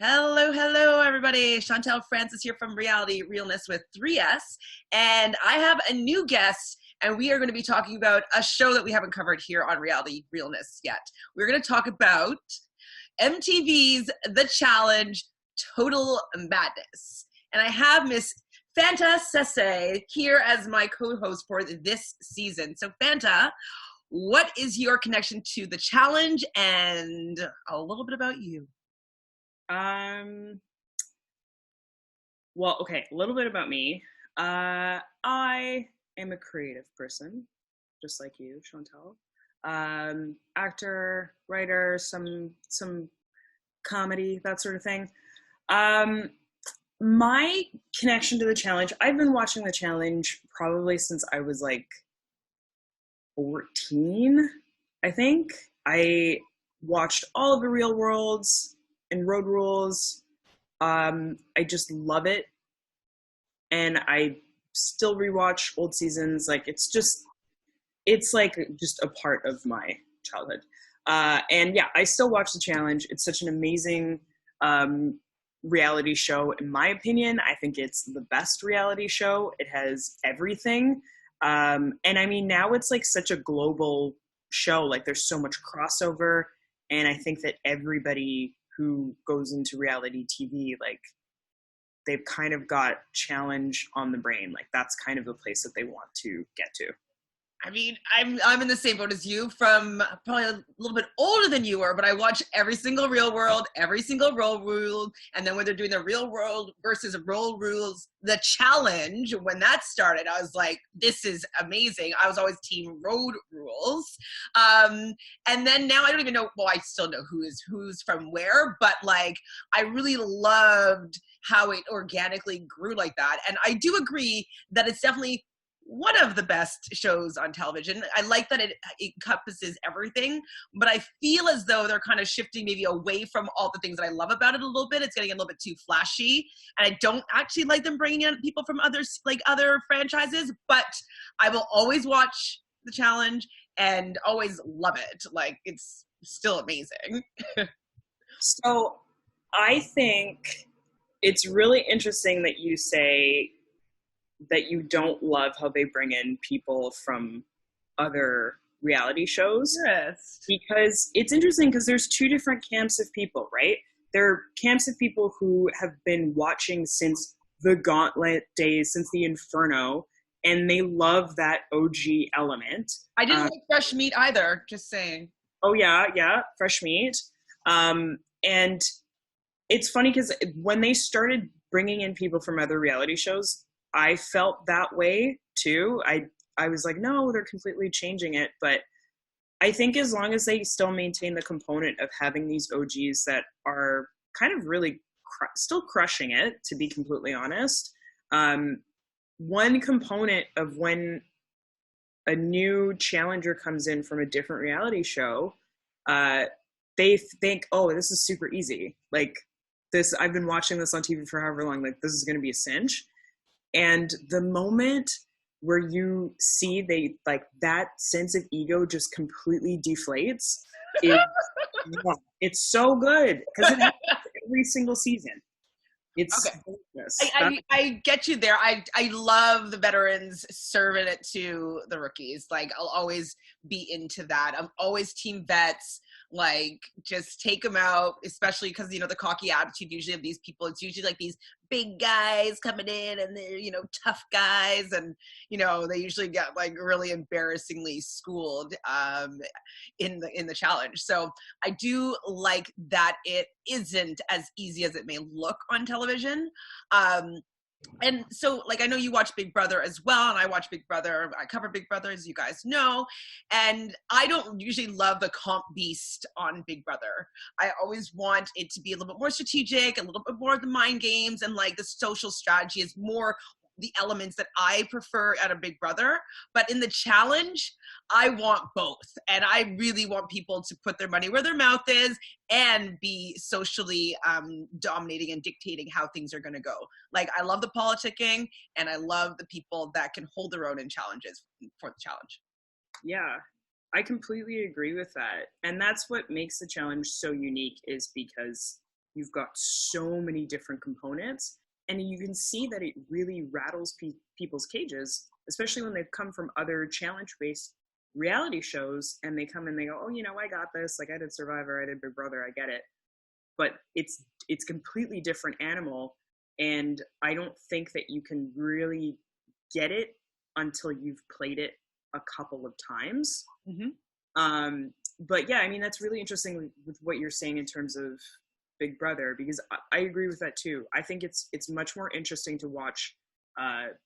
Hello, hello, everybody. Chantele Francis here from Realness with 3S. And I have a new guest, and we are going to be talking about a show that we haven't covered here on Realness yet. We're going to talk about MTV's The Challenge Total Madness. And I have Miss Fanta Sese here as my co-host for this season. So, Fanta, what is your connection to The Challenge and a little bit about you? Um, well, okay, a little bit about me. I am a creative person, just like you, Chantele. Actor, writer, some comedy, that sort of thing. Um, my connection to the challenge, I've been watching the challenge probably since I was like 14, I think. I watched all of the Real Worlds and Road Rules. I just love it. And I still rewatch old seasons. Like it's like just a part of my childhood. And yeah, I still watch the challenge. It's such an amazing reality show, in my opinion. I think it's the best reality show. It has everything. And I mean, now it's like such a global show. Like there's so much crossover. And I think that everybody who goes into reality TV, like they've kind of got challenge on the brain. Like that's kind of the place that they want to get to. I mean, I'm in the same boat as you. From probably a little bit older than you were, but I watch every single Real World, every single Road Rule, and then when they're doing the Real World versus Road Rules, the challenge. When that started, I was like, "This is amazing." I was always Team Road Rules, and then now I don't even know. Well, I still know who's from where, but like I really loved how it organically grew like that, and I do agree that it's definitely one of the best shows on television. I like that it encompasses everything, but I feel as though they're kind of shifting maybe away from all the things that I love about it a little bit. It's getting a little bit too flashy, and I don't actually like them bringing in people from other franchises, but I will always watch the challenge and always love it. Like it's still amazing. So I think it's really interesting that you say that you don't love how they bring in people from other reality shows. Yes. Because it's interesting because there's two different camps of people, right? There are camps of people who have been watching since the Gauntlet days, since the Inferno, and they love that OG element. I didn't like fresh meat either, just saying. Oh yeah, fresh meat. And it's funny because when they started bringing in people from other reality shows, I felt that way too. I was like, no, they're completely changing it. But I think as long as they still maintain the component of having these OGs that are kind of really still crushing it, to be completely honest, one component of when a new challenger comes in from a different reality show, they think, oh, this is super easy. Like this, I've been watching this on TV for however long, like this is going to be a cinch. And the moment where you see they like that sense of ego just completely deflates, it's so good because it happens every single season. It's okay. I get you there. I love the veterans serving it to the rookies. Like I'll always be into that. I'm always team vets. Like just take them out, especially because the cocky attitude usually of these people. It's usually like these big guys coming in and they're tough guys, and they usually get like really embarrassingly schooled in the challenge. So I do like that it isn't as easy as it may look on television. And so like I know you watch Big Brother as well, and I watch Big Brother. I cover Big Brother, as you guys know, and I don't usually love the comp beast on Big Brother. I always want it to be a little bit more strategic, a little bit more of the mind games, and like the social strategy is more the elements that I prefer out of Big Brother. But in the challenge, I want both. And I really want people to put their money where their mouth is and be socially dominating and dictating how things are going to go. Like, I love the politicking, and I love the people that can hold their own in challenges for the challenge. Yeah, I completely agree with that. And that's what makes the challenge so unique, is because you've got so many different components, and you can see that it really rattles people's cages, especially when they've come from other challenge-based reality shows, and they come and they go, oh, I got this. Like, I did Survivor, I did Big Brother, I get it. But it's completely different animal, and I don't think that you can really get it until you've played it a couple of times. Mm-hmm. But yeah, I mean, that's really interesting with what you're saying in terms of Big Brother, because I agree with that too. I think it's much more interesting to watch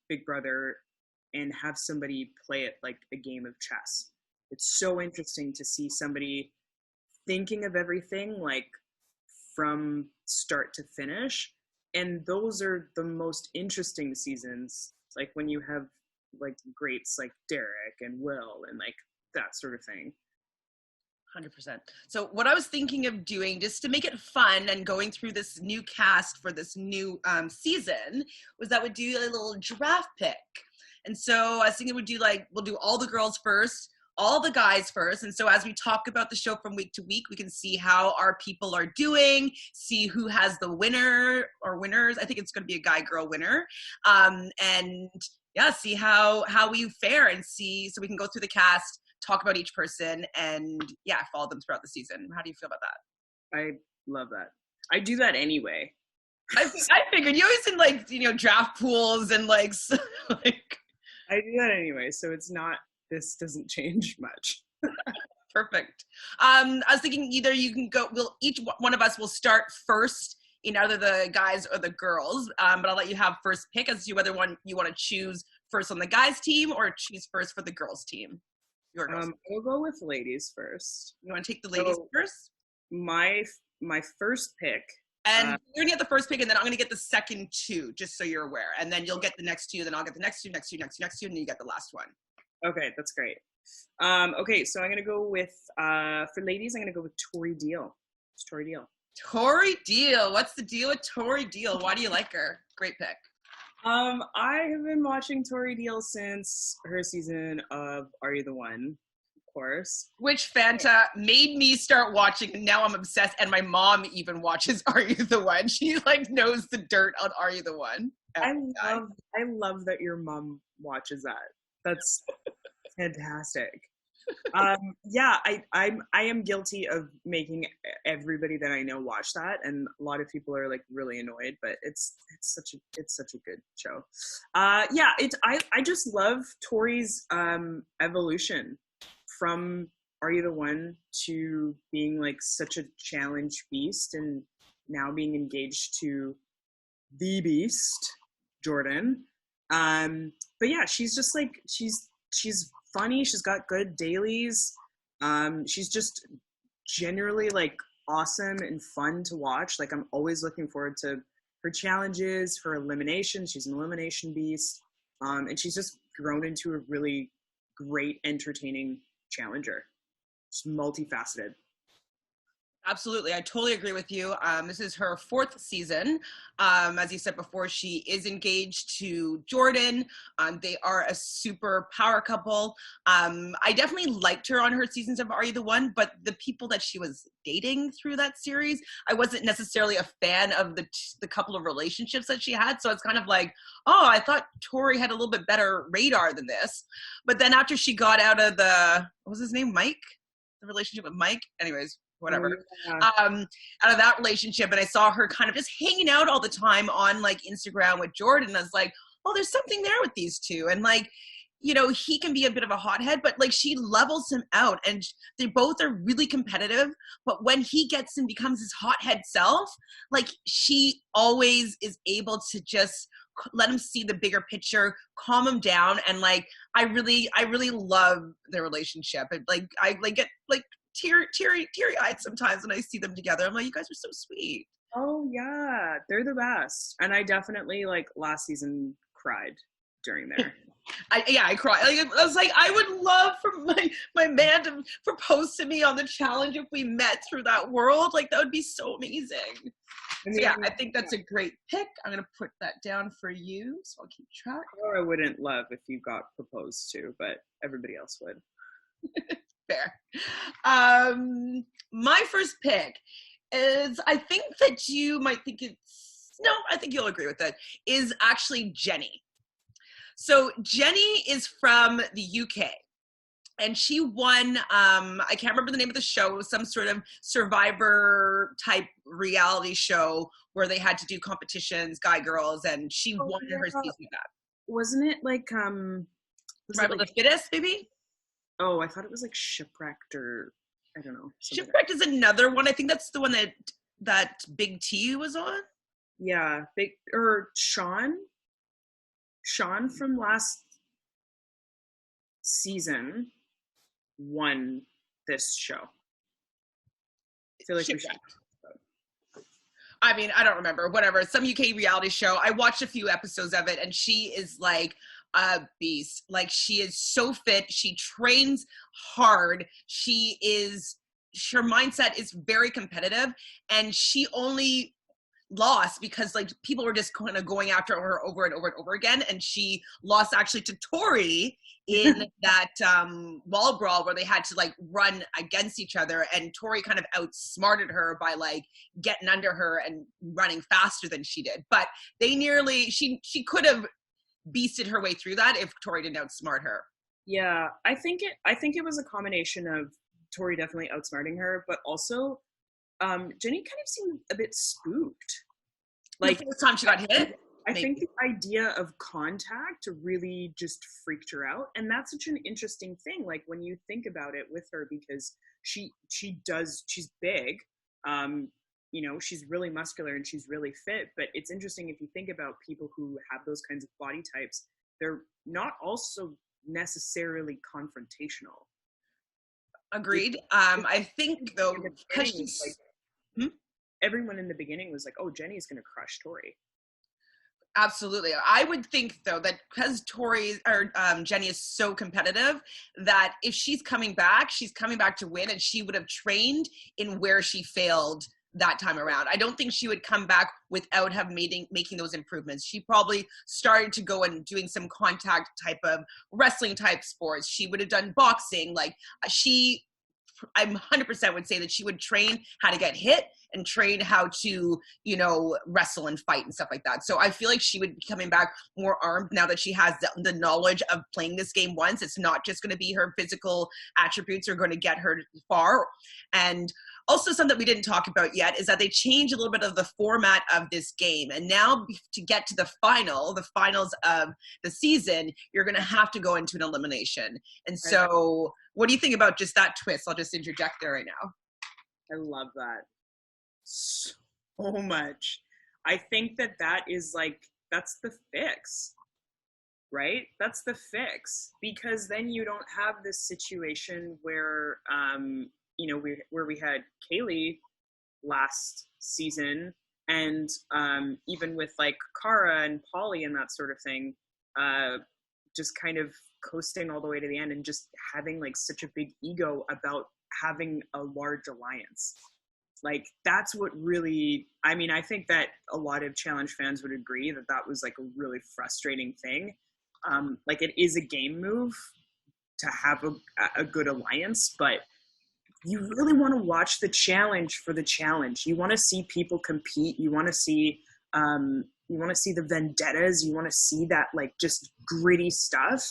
Big Brother and have somebody play it like a game of chess. It's so interesting to see somebody thinking of everything like from start to finish, and those are the most interesting seasons, like when you have like greats like Derek and Will and like that sort of thing. 100%. So what I was thinking of doing, just to make it fun and going through this new cast for this new season, was that we'd do a little draft pick. And so I was thinking we'll do all the girls first, all the guys first. And so as we talk about the show from week to week, we can see how our people are doing, see who has the winner or winners. I think it's going to be a guy-girl winner. And yeah, see how we fare, and see, so we can go through the cast, talk about each person, and yeah, follow them throughout the season. How do you feel about that? I love that. I do that anyway. I figured you always in like, draft pools and like I do that anyway, so this doesn't change much. Perfect. I was thinking either you can go, each one of us will start first in either the guys or the girls, but I'll let you have first pick as to whether you want to choose first on the guys team or choose first for the girls team. I'll go with ladies first. You want to take the ladies first? My first pick. And you're going to get the first pick, and then I'm going to get the second two, just so you're aware. And then you'll get the next two, then I'll get the next two, next two, and then you get the last one. Okay, that's great. Okay, so I'm going to go with, for ladies, I'm going to go with Tory Deal. It's Tory Deal. Tory Deal. What's the deal with Tory Deal? Why do you like her? Great pick. I have been watching Tory Deal since her season of Are You the One, of course. Which Fanta made me start watching, and now I'm obsessed, and my mom even watches Are You the One. She like knows the dirt on Are You the One. I love that your mom watches that. That's fantastic. Yeah, I am guilty of making everybody that I know watch that, and a lot of people are like really annoyed, but it's such a good show. Yeah, I just love Tory's evolution from Are You the One to being like such a challenge beast, and now being engaged to the beast, Jordan. But yeah, she's just like she's funny. She's got good dailies. She's just generally like awesome and fun to watch. Like, I'm always looking forward to her challenges, her eliminations. She's an elimination beast. And she's just grown into a really great, entertaining challenger. She's multifaceted. Absolutely. I totally agree with you. This is her 4th season. As you said before, she is engaged to Jordan. They are a super power couple. I definitely liked her on her seasons of Are You the One, but the people that she was dating through that series, I wasn't necessarily a fan of the couple of relationships that she had. So it's kind of like, oh, I thought Tory had a little bit better radar than this. But then after she got out of what was his name? Mike? The relationship with Mike? Anyways. Whatever, out of that relationship, and I saw her kind of just hanging out all the time on like Instagram with Jordan. I was like, oh, there's something there with these two, and like, he can be a bit of a hothead, but like she levels him out, and they both are really competitive. But when he gets and becomes his hothead self, like she always is able to just let him see the bigger picture, calm him down, and like I really love their relationship. And like I like get like teary-eyed sometimes when I see them together. I'm like, you guys are so sweet. Oh yeah, they're the best. And I definitely like last season cried during there. I cried. Like, I was like, I would love for my man to propose to me on the challenge if we met through that world. Like, that would be so amazing. I mean, so yeah, I think that's a great pick. I'm gonna put that down for you, so I'll keep track. Or I wouldn't love if you got proposed to, but everybody else would. Fair. My first pick is, I think that you might think no, I think you'll agree with it, is actually Jenny. So Jenny is from the UK. And she won, I can't remember the name of the show. It was some sort of survivor type reality show where they had to do competitions, guy girls, and she won her season of that. Wasn't it like Survival of the Fittest, maybe? Oh, I thought it was like Shipwrecked, or I don't know. Shipwrecked is another one. I think that's the one that Big T was on. Yeah, Sean from last season won this show. I feel like we should. I mean, I don't remember. Whatever. Some UK reality show. I watched a few episodes of it, and she is like a beast. Like, she is so fit. She trains hard. Her mindset is very competitive, and she only lost because like people were just kind of going after her over and over and over again, and she lost actually to Tory in that wall brawl where they had to like run against each other, and Tory kind of outsmarted her by like getting under her and running faster than she did. But she could have beasted her way through that if Tory didn't outsmart her. Yeah, I think it was a combination of Tory definitely outsmarting her, but also Jenny kind of seemed a bit spooked. Like, the first time she got hit? I think the idea of contact really just freaked her out. And that's such an interesting thing, like, when you think about it with her, because she's big, she's really muscular and she's really fit. But it's interesting if you think about people who have those kinds of body types, they're not also necessarily confrontational. Agreed. I think though, because she's like, everyone in the beginning was like, "Oh, Jenny's going to crush Tory." Absolutely. I would think though that because Jenny is so competitive, that if she's coming back to win, and she would have trained in where she failed that time around. I don't think she would come back without making those improvements. She probably started to go and doing some contact type of wrestling type sports. She would have done boxing. Like, I 100% would say that she would train how to get hit and train how to, wrestle and fight and stuff like that. So I feel like she would be coming back more armed now that she has the knowledge of playing this game once. It's not just going to be her physical attributes are going to get her far. And also, something that we didn't talk about yet is that they changed a little bit of the format of this game. And now to get to the finals of the season, you're going to have to go into an elimination. And so what do you think about just that twist? I'll just interject there right now. I love that so much. I think that is like, that's the fix, right? That's the fix, because then you don't have this situation where, where we had Kaylee last season, and even with like Cara and Polly and that sort of thing, just kind of coasting all the way to the end and just having like such a big ego about having a large alliance. Like, that's what really, I think that a lot of Challenge fans would agree that was like a really frustrating thing. Like, it is a game move to have a good alliance, but you really want to watch the challenge for the challenge. You want to see people compete. You want to see the vendettas. You want to see that like just gritty stuff.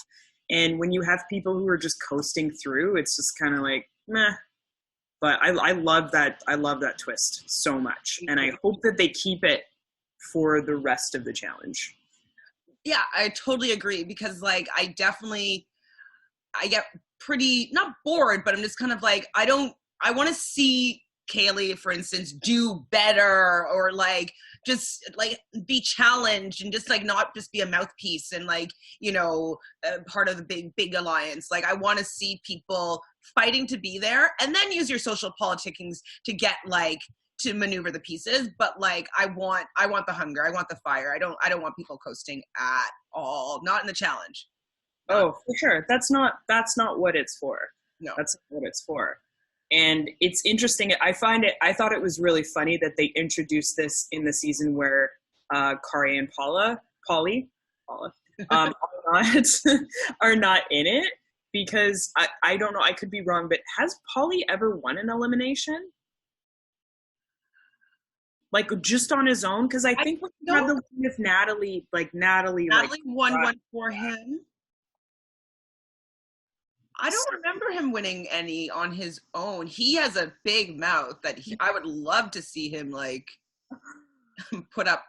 And when you have people who are just coasting through, it's just kind of like, meh. But I love that. I love that twist so much. And I hope that they keep it for the rest of the challenge. Yeah, I totally agree, because like, I get pretty, not bored, but I'm just kind of like, I want to see Kaylee, for instance, do better, or like just like be challenged and just like not just be a mouthpiece and like, part of the big alliance. Like, I want to see people fighting to be there, and then use your social politics to get like to maneuver the pieces. But like, I want the hunger. I want the fire. I don't want people coasting at all. Not in the challenge. Oh, for sure. That's not what it's for. No, that's not what it's for. And it's interesting. I thought it was really funny that they introduced this in the season where Cory and Paula are not in it, because I don't know, I could be wrong, but has Polly ever won an elimination? Like just on his own? Because I think we had the one with Natalie, Natalie won one for him. I don't remember him winning any on his own. He has a big mouth that I would love to see him like put up.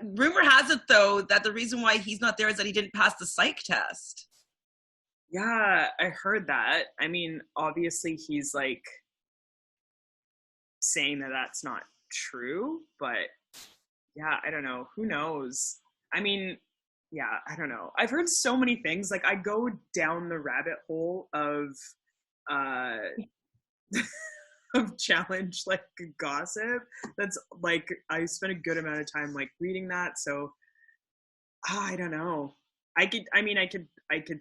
Rumor has it though that the reason why he's not there is that he didn't pass the psych test. Yeah, I heard that. I mean, obviously he's like saying that that's not true, but yeah, I don't know. Who knows? I mean, yeah, I don't know. I've heard so many things. Like I go down the rabbit hole of of challenge like gossip. That's like I spent a good amount of time like reading that. So I don't know. I could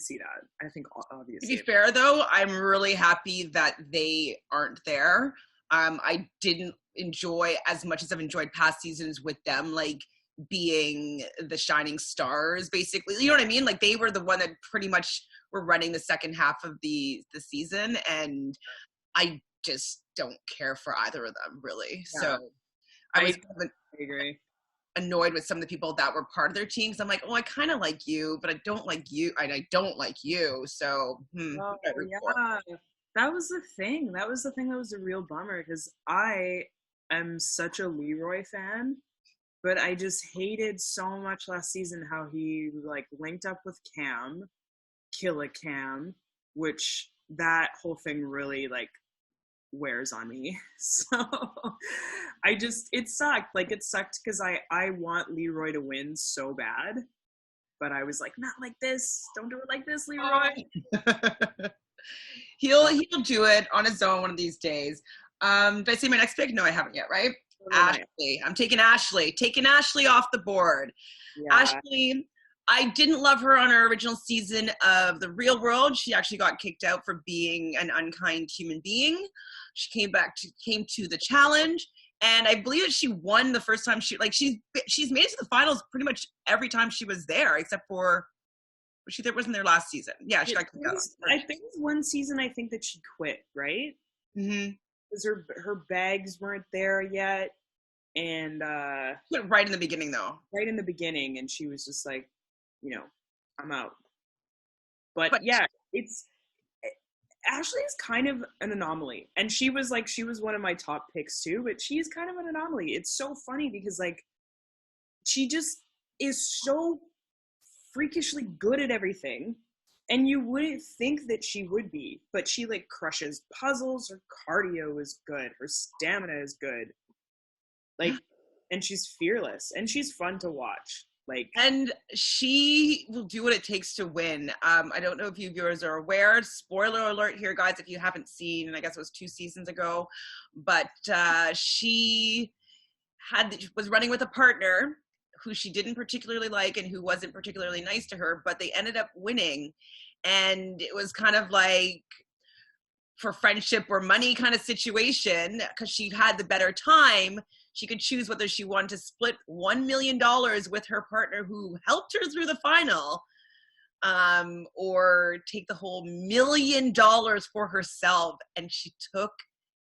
see that. I think obviously. To be fair though, I'm really happy that they aren't there. I didn't enjoy as much as I've enjoyed past seasons with them, like being the shining stars, basically. You know what I mean? Like they were the one that pretty much were running the second half of the season, and I just don't care for either of them, really. Yeah. So I agree. Annoyed with some of the people that were part of their teams. I'm like, oh, I kind of like you, but I don't like you, and I don't like you. So yeah. That was the thing. That was the thing that was a real bummer, because I am such a Leroy fan, but I just hated so much last season how he like linked up with Cam, Killa Cam, which that whole thing really like wears on me. So it sucked. Like it sucked because I want Leroy to win so bad, but I was like, not like this. Don't do it like this, Leroy. He'll do it on his own one of these days. Did I say my next pick? No, I haven't yet, right? Ashley. I'm taking Ashley. Taking Ashley off the board. Yeah. Ashley, I didn't love her on her original season of The Real World. She actually got kicked out for being an unkind human being. She came to the challenge, and I believe that she won the first time she's made it to the finals pretty much every time she was there, except for she wasn't there last season. Yeah, she got kicked out. I think it was one season. I think that she quit, right? Mm-hmm. Because her bags weren't there yet, and right in the beginning though. Right in the beginning, and she was just like, I'm out. But yeah, Ashley is kind of an anomaly, and she was one of my top picks too. But she's kind of an anomaly. It's so funny because like she just is so freakishly good at everything, and you wouldn't think that she would be, but she like crushes puzzles. Her cardio is good, her stamina is good, like, and she's fearless, and she's fun to watch, like, and she will do what it takes to win. I don't know if you viewers are aware, spoiler alert here guys if you haven't seen, and I guess it was 2 seasons ago, but she was running with a partner who she didn't particularly like and who wasn't particularly nice to her, but they ended up winning. And it was kind of like for friendship or money kind of situation, because she had the better time. She could choose whether she wanted to split $1 million with her partner who helped her through the final, or take the whole $1 million for herself. And she took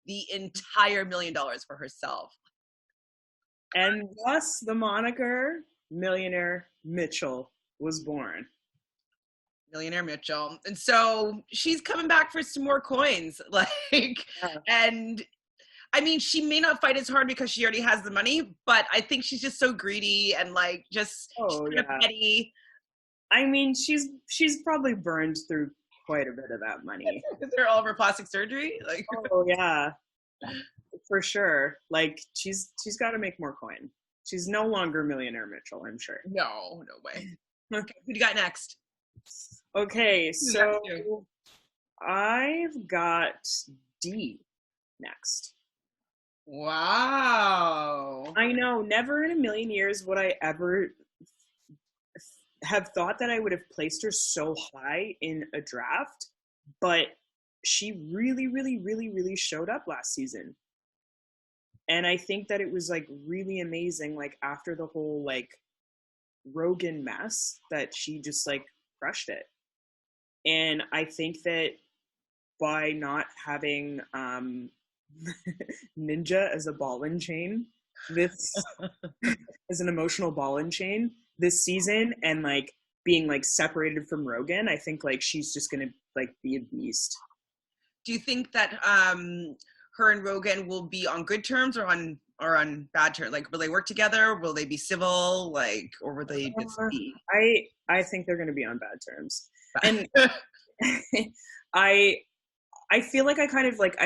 the entire $1 million for herself. And thus the moniker Millionaire Mitchell was born. Millionaire Mitchell. And so she's coming back for some more coins. And I mean, she may not fight as hard because she already has the money, but I think she's just so greedy and she's kind of petty. I mean, she's probably burned through quite a bit of that money. Is there all of her plastic surgery? Oh yeah. For sure. Like she's got to make more coin. She's no longer Millionaire Mitchell, I'm sure. No way. Okay, who do you got next? Okay, so I've got D next. Wow. I know, never in a million years would I ever have thought that I would have placed her so high in a draft, but she really, really, really, really showed up last season. And I think that it was really amazing, after the whole Rogan mess, that she just crushed it. And I think that by not having Ninja as a ball and chain. This as an emotional ball and chain this season, and like being like separated from Rogan. I think like she's just gonna like be a beast. Do you think that her and Rogan will be on good terms or on bad terms? Like, will they work together? Will they be civil? Like, or will they just be? I think they're gonna be on bad terms, and I feel like I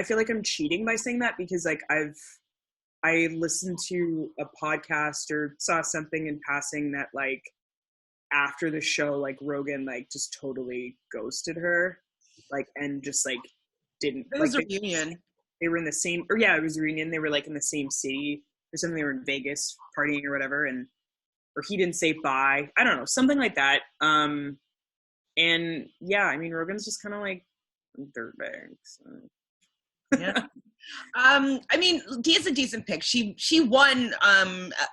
feel like I'm cheating by saying that because like I listened to a podcast or saw something in passing that like after the show, like Rogan like just totally ghosted her, like, and just like didn't. It was like, a reunion. They were in the same, or yeah, it was a reunion. They were like in the same city or something. They were in Vegas partying or whatever, and or he didn't say bye. I don't know, something like that. And yeah, I mean Rogan's just kind of like dirtbag. So. Yeah. I mean, Dia's a decent pick. She won.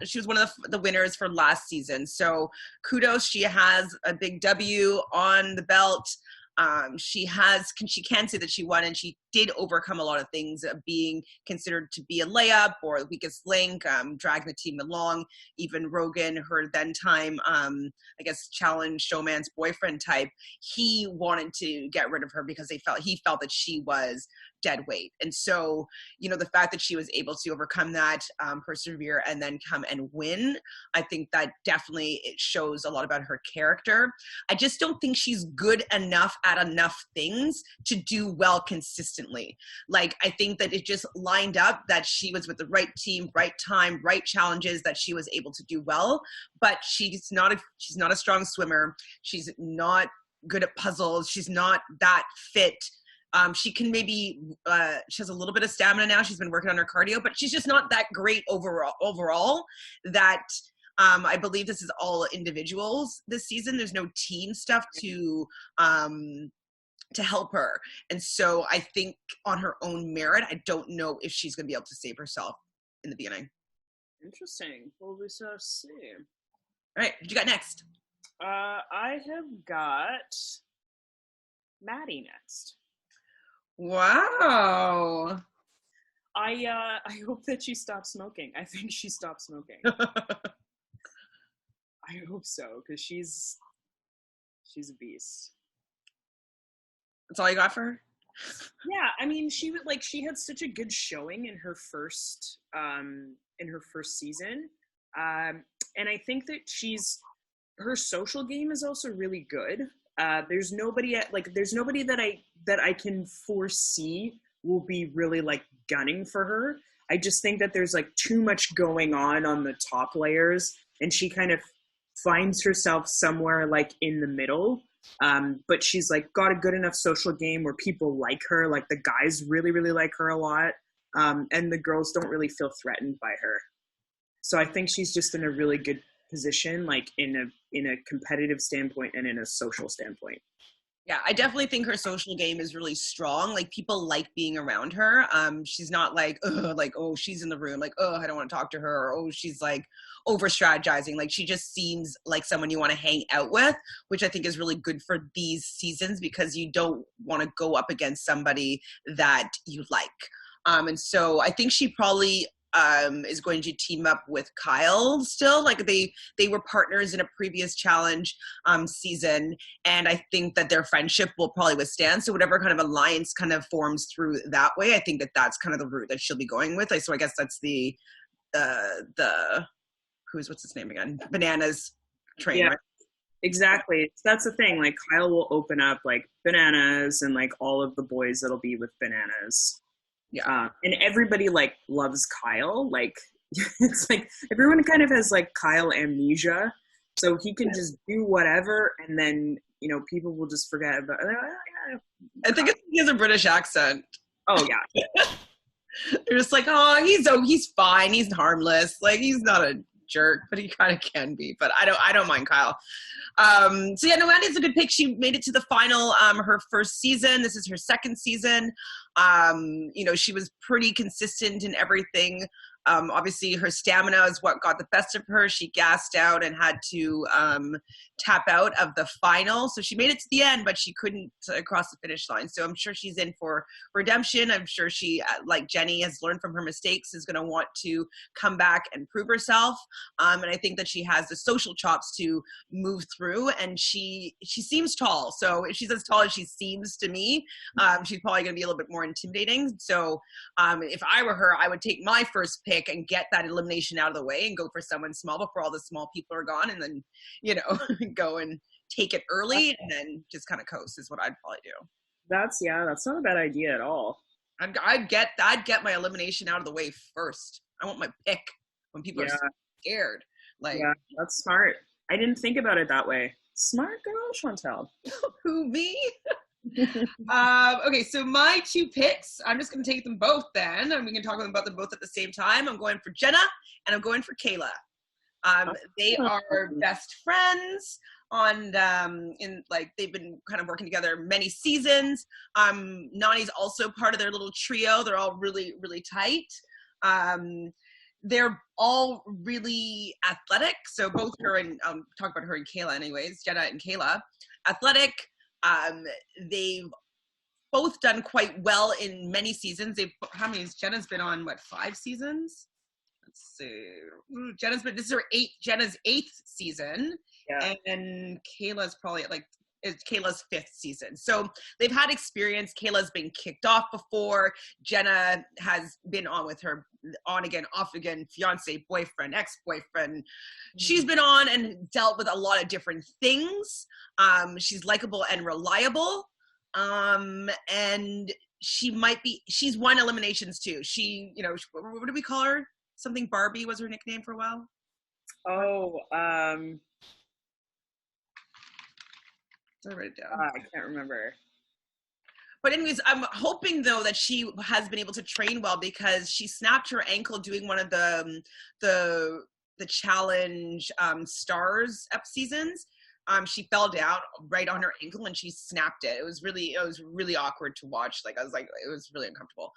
She was one of the winners for last season. So kudos. She has a big W on the belt. She can say that she won, and she did overcome a lot of things, being considered to be a layup or the weakest link, dragging the team along. Even Rogan, her then time, I guess, challenge showman's boyfriend type, he wanted to get rid of her because he felt that she was dead weight. And so, you know, the fact that she was able to overcome that, persevere, and then come and win, I think that definitely it shows a lot about her character. I just don't think she's good enough at enough things to do well consistently. Like, I think that it just lined up that she was with the right team, right time, right challenges, that she was able to do well, but she's not a strong swimmer. She's not good at puzzles. She's not that fit. She can maybe, she has a little bit of stamina now. She's been working on her cardio, but she's just not that great overall that I believe this is all individuals this season. There's no team stuff to help her. And so I think on her own merit, I don't know if she's going to be able to save herself in the beginning. Interesting. Well, we shall see. All right, what you got next? I have got Mattie next. Wow. I hope that she stops smoking. I think she stopped smoking. I hope so, because she's a beast. That's all you got for her? Yeah, I mean, she had such a good showing in her first season, and I think that her social game is also really good. There's nobody that I can foresee will be really like gunning for her. I just think that there's like too much going on the top layers, and she kind of finds herself somewhere like in the middle. But she's like got a good enough social game where people like her. Like the guys really, really like her a lot. And the girls don't really feel threatened by her. So I think she's just in a really good position, like in a competitive standpoint and in a social standpoint. Yeah, I definitely think her social game is really strong. Like, people like being around her. She's not like, oh, she's in the room, like, oh, I don't want to talk to her, or oh, she's like over strategizing. Like, she just seems like someone you want to hang out with, which I think is really good for these seasons, because you don't want to go up against somebody that you like. And so I think she probably is going to team up with Kyle still. Like, they were partners in a previous challenge season, and I think that their friendship will probably withstand. So whatever kind of alliance kind of forms through that way, I think that that's kind of the route that she'll be going with. Like, so I guess that's the what's his name again? Bananas train, yeah, right? Exactly. That's the thing. Like, Kyle will open up like Bananas and like all of the boys that'll be with Bananas. Yeah, and everybody like loves Kyle. Like, it's like everyone kind of has like Kyle amnesia, so he can just do whatever, and then people will just forget about. I think he has a British accent. Oh yeah, they're just like, oh, he's fine, he's harmless, like he's not a jerk, but he kind of can be. But I don't mind Kyle. So yeah, no, Annie's a good pick. She made it to the final her first season. This is her second season. She was pretty consistent in everything. Obviously, her stamina is what got the best of her. She gassed out and had to tap out of the final. So she made it to the end, but she couldn't cross the finish line. So I'm sure she's in for redemption. I'm sure she, like Jenny, has learned from her mistakes, is going to want to come back and prove herself. And I think that she has the social chops to move through. And she seems tall. So if she's as tall as she seems to me, she's probably going to be a little bit more intimidating. So if I were her, I would take my first pick and get that elimination out of the way and go for someone small before all the small people are gone, and then, you know, go and take it early and then just kind of coast is what I'd probably do. That's not a bad idea at all. I'd get my elimination out of the way first. I want my pick when people are scared. Like, yeah, that's smart. I didn't think about it that way. Smart girl, Chantele. Who, me? Okay, so my two picks, I'm just going to take them both then, and we can talk about them both at the same time. I'm going for Jenna, and I'm going for Kaylah. They are best friends they've been kind of working together many seasons. Nany's also part of their little trio. They're all really, really tight. They're all really athletic. So both her and, talk about her and Kaylah anyways, Jenna and Kaylah, athletic. They've both done quite well in many seasons. How many? Jenna's been on 5 seasons? Let's see. This is Jenna's 8th season, and Kaylah's probably at it's Kaylah's 5th season. So they've had experience. Kaylah's been kicked off before. Jenna has been on with her on again, off again, fiance, boyfriend, ex-boyfriend. She's been on and dealt with a lot of different things. She's likable and reliable. And she's won eliminations too. She, what do we call her? Something Barbie was her nickname for a while. Oh, I write it down. I can't remember. But anyways, I'm hoping though that she has been able to train well, because she snapped her ankle doing one of the challenge stars up seasons. She fell down right on her ankle and she snapped it. It was really awkward to watch. It was really uncomfortable.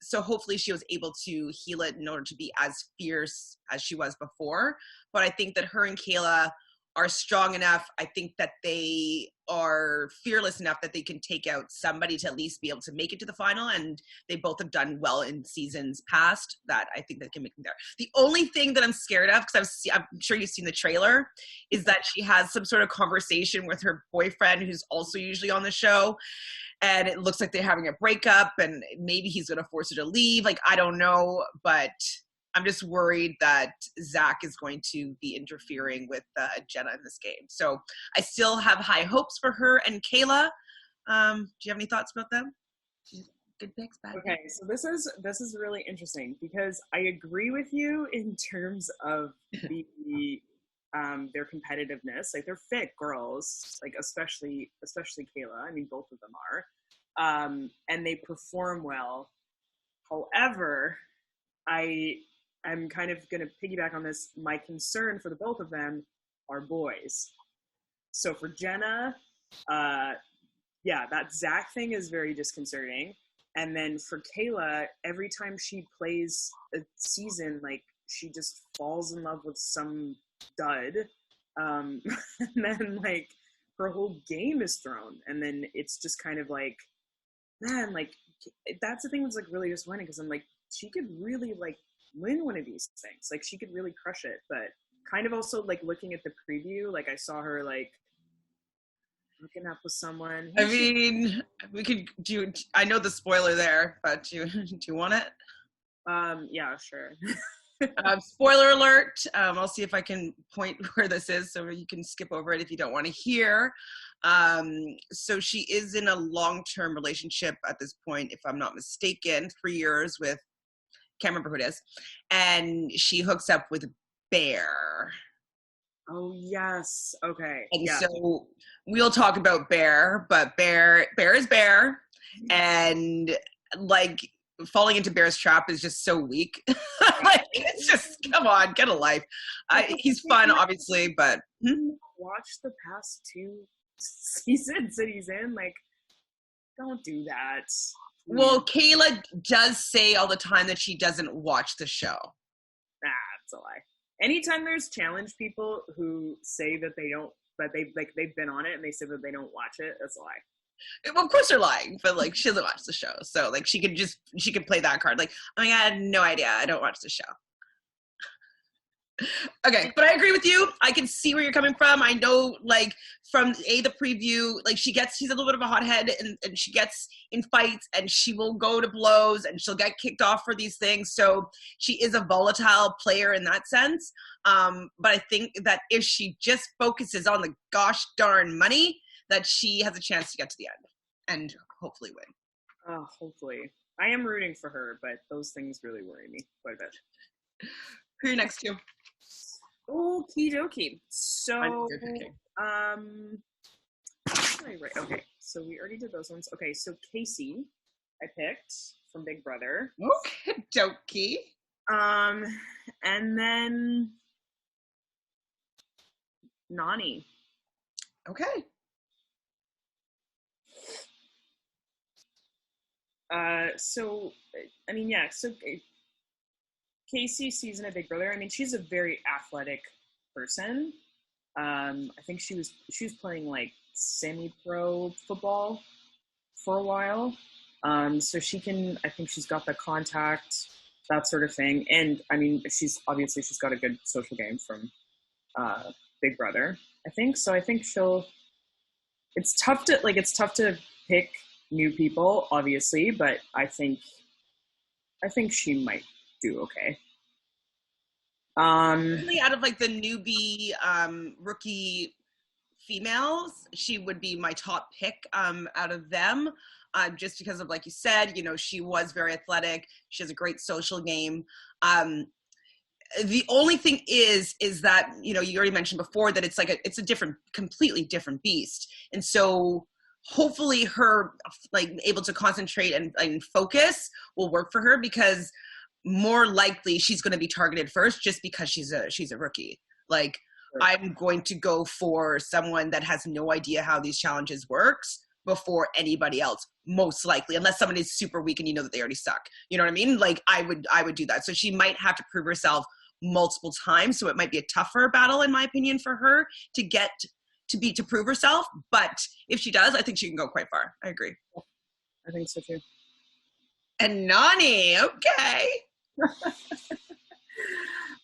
So hopefully she was able to heal it in order to be as fierce as she was before. But I think that her and Kaylah are strong enough. I think that they are fearless enough that they can take out somebody to at least be able to make it to the final. And they both have done well in seasons past that I think they can make them there. The only thing that I'm scared of, because I'm sure you've seen the trailer, is that she has some sort of conversation with her boyfriend, who's also usually on the show. And it looks like they're having a breakup, and maybe he's going to force her to leave. I don't know, but I'm just worried that Zach is going to be interfering with Jenna in this game. So I still have high hopes for her and Kaylah. Do you have any thoughts about them? Good picks, bad Okay, so this is really interesting, because I agree with you in terms of their competitiveness. They're fit girls, especially Kaylah. I mean, both of them are, and they perform well. However, I'm kind of going to piggyback on this. My concern for the both of them are boys. So for Jenna, that Zach thing is very disconcerting. And then for Kaylah, every time she plays a season, she just falls in love with some dud. And then her whole game is thrown. And then it's just kind of man, that's the thing that's really disappointing, because I'm she could really win one of these things. She could really crush it. But kind of also looking at the preview, I saw her hooking up with someone. I mean, we could do. I know the spoiler there, but do you want it? Yeah, sure. Spoiler alert. I'll see if I can point where this is, so you can skip over it if you don't want to hear. So she is in a long-term relationship at this point, if I'm not mistaken, 3 years with. Can't remember who it is, and she hooks up with Bear. Oh yes, okay. And so we'll talk about Bear, but Bear is Bear, and falling into Bear's trap is just so weak. It's just, come on, get a life. He's fun, obviously, but watch the past 2 seasons that he's in. Don't do that, Well, Kayla does say all the time that she doesn't watch the show. That's a lie. Anytime there's challenge people who say that they don't, that they've been on it and they say that they don't watch it, that's a lie. Well, of course they're lying, but like she doesn't watch the show, so like she could play that card. Like, oh my god, I had no idea. I don't watch the show. Okay, but I agree with you. I can see where you're coming from. I know, like, from the preview, like, she's a little bit of a hothead, and she gets in fights, and she will go to blows, and she'll get kicked off for these things. So she is a volatile player in that sense. But I think that if she just focuses on the gosh darn money, that she has a chance to get to the end and hopefully win. Oh, hopefully. I am rooting for her, but those things really worry me quite a bit. Who are you next to? Okie dokie. So, okay, so we already did those ones. Okay, so Kaycee, I picked from Big Brother. Okie dokie. And then Nany. Okay. So Kaycee's season of Big Brother, I mean, she's a very athletic person. I think she was playing like semi-pro football for a while. So I think she's got the contact, that sort of thing. And I mean, she's got a good social game from Big Brother, I think. So I think it's tough to pick new people, obviously, but I think she might do okay. Really, out of like the newbie rookie females, she would be my top pick out of them, just because of, like you said, you know, she was very athletic. She has a great social game. The only thing is that, you know, you already mentioned before that it's a completely different beast, and so hopefully her like able to concentrate and focus will work for her, because more likely she's going to be targeted first just because she's a rookie. Like, right. I'm going to go for someone that has no idea how these challenges works before anybody else, most likely, unless someone is super weak and you know that they already suck. You know what I mean? Like, I would do that. So she might have to prove herself multiple times. So it might be a tougher battle, in my opinion, for her to prove herself. But if she does, I think she can go quite far. I agree. I think so too. And Nany, okay.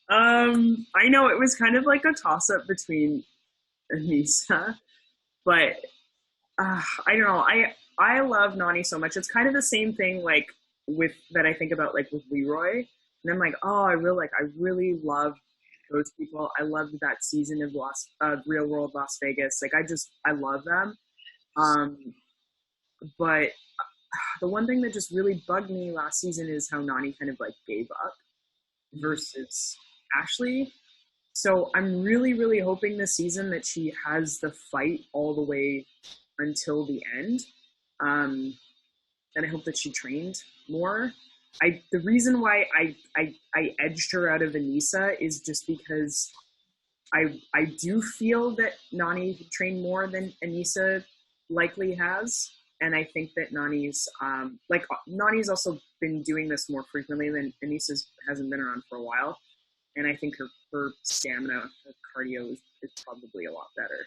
I know it was kind of like a toss-up between Aneesa, but I don't know. I love Nany so much. It's kind of the same thing like that I think about like with Leroy, and I'm like, oh, I really love those people. I loved that season of Real World Las Vegas. Like, I love them. But the one thing that just really bugged me last season is how Nany kind of like gave up versus Ashley. So I'm really, really hoping this season that she has the fight all the way until the end. And I hope that she trained more. The reason why I edged her out of Aneesa is just because I do feel that Nany trained more than Aneesa likely has. And I think that Nany's also been doing this more frequently than Aneesa hasn't been around for a while. And I think her stamina, her cardio is probably a lot better.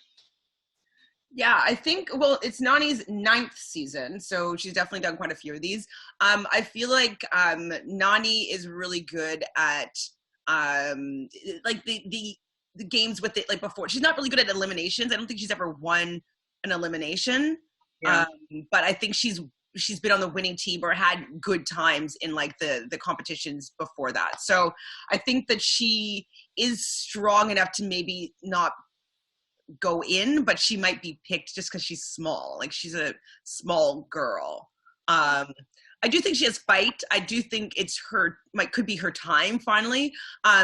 Yeah, I think, well, it's Nany's 9th season, so she's definitely done quite a few of these. I feel like Nany is really good at like the games with it, like before. She's not really good at eliminations. I don't think she's ever won an elimination. Yeah. But I think she's been on the winning team or had good times in like the competitions before that. So I think that she is strong enough to maybe not go in, but she might be picked just because she's small. Like, she's a small girl. I do think she has fight. I do think could be her time finally.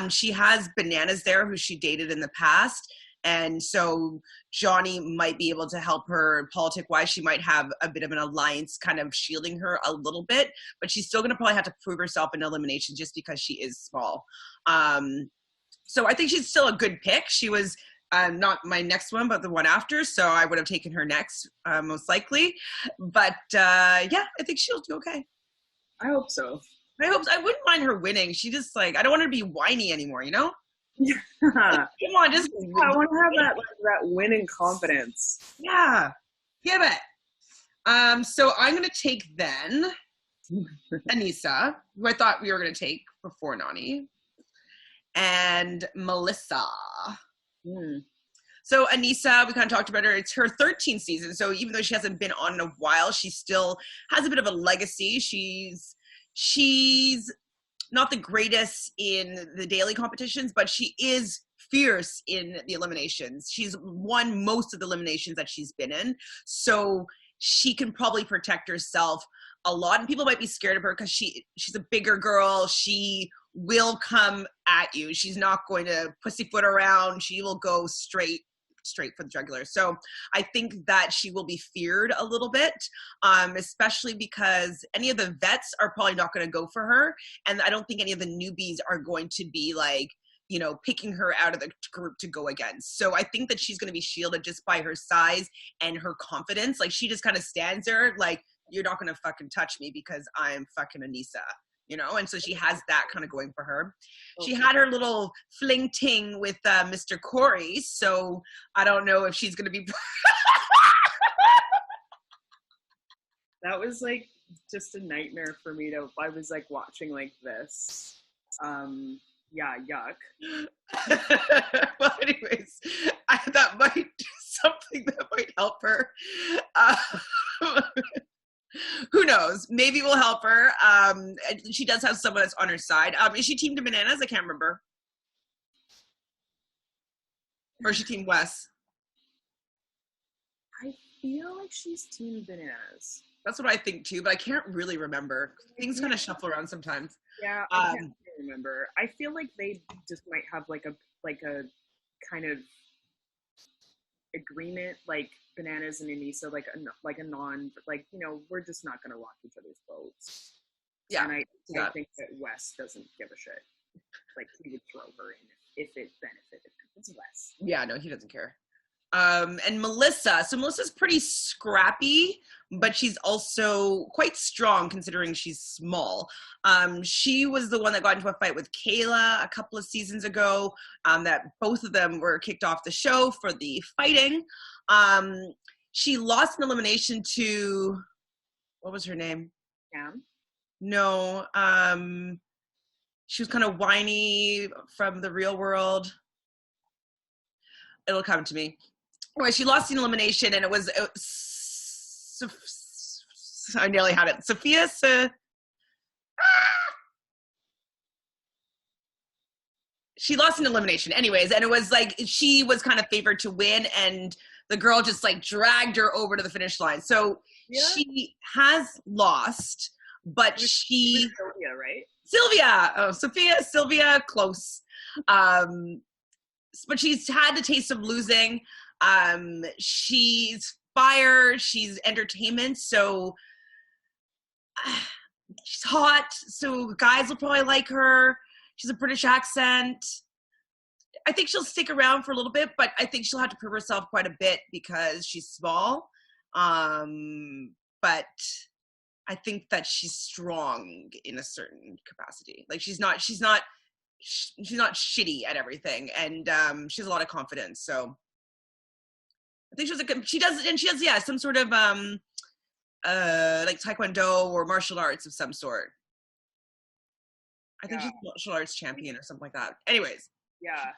She has Bananas there, who she dated in the past. And so Johnny might be able to help her politic-wise. She might have a bit of an alliance kind of shielding her a little bit, but she's still going to probably have to prove herself in elimination just because she is small. So I think she's still a good pick. She was Not my next one, but the one after. So I would have taken her next, most likely. But yeah, I think she'll do okay. I hope so. I hope so. I wouldn't mind her winning. She just like, I don't want her to be whiny anymore, you know? Yeah. Come on, just. I want to have that winning confidence. Yeah. Give it. So I'm gonna take then Aneesa, who I thought we were gonna take before Nany, and Melissa. So Aneesa, we kind of talked about her. It's her 13th season. So even though she hasn't been on in a while, she still has a bit of a legacy. She's not the greatest in the daily competitions, but she is fierce in the eliminations. She's won most of the eliminations that she's been in. So she can probably protect herself a lot. And people might be scared of her because she's a bigger girl. She will come at you. She's not going to pussyfoot around. She will go straight for the jugular. So I think that she will be feared a little bit, especially because any of the vets are probably not going to go for her. And I don't think any of the newbies are going to be like, you know, picking her out of the group to go against. So I think that she's going to be shielded just by her size and her confidence. Like she just kind of stands there like, you're not going to fucking touch me because I'm fucking Aneesa. You know, and so she has that kind of going for her. Okay. She had her little fling ting with Mr. Cory, so I don't know if she's going to be. That was like just a nightmare for me to. I was like watching like this. Yeah, yuck. Well, anyways, that might do something that might help her. Who knows? Maybe it will help her. She does have someone that's on her side. Is she team Bananas? I can't remember. Or is she team Wes? I feel like she's team Bananas. That's what I think too, but I can't really remember. Things kind of shuffle around sometimes. Yeah, I can't remember. I feel like they just might have like a kind of agreement, like Bananas and Aneesa, like a non, like, you know, we're just not gonna rock each other's boats. Yeah, and I think that Wes doesn't give a shit. Like he would throw her in if it benefited him. It's Wes. Yeah, no, he doesn't care. And Melissa. So Melissa's pretty scrappy, but she's also quite strong considering she's small. She was the one that got into a fight with Kaylah a couple of seasons ago, that both of them were kicked off the show for the fighting. She lost an elimination to, what was her name? Cam? No. She was kind of whiny from the real world. It'll come to me. Anyway, she lost an elimination, and it was I nearly had it. Sophia. She lost an elimination, anyways, and it was like she was kind of favored to win, and the girl just like dragged her over to the finish line. So she has lost, but she Sylvia, right? Sylvia, close. But she's had the taste of losing. She's fire, she's entertainment, so she's hot, so guys will probably like her. She's a British accent. I think she'll stick around for a little bit, but I think she'll have to prove herself quite a bit because she's small. But I think that she's strong in a certain capacity. Like she's not shitty at everything, and she has a lot of confidence. So I think she has some sort of like taekwondo or martial arts of some sort. I think she's a martial arts champion or something like that. Anyways. Yeah.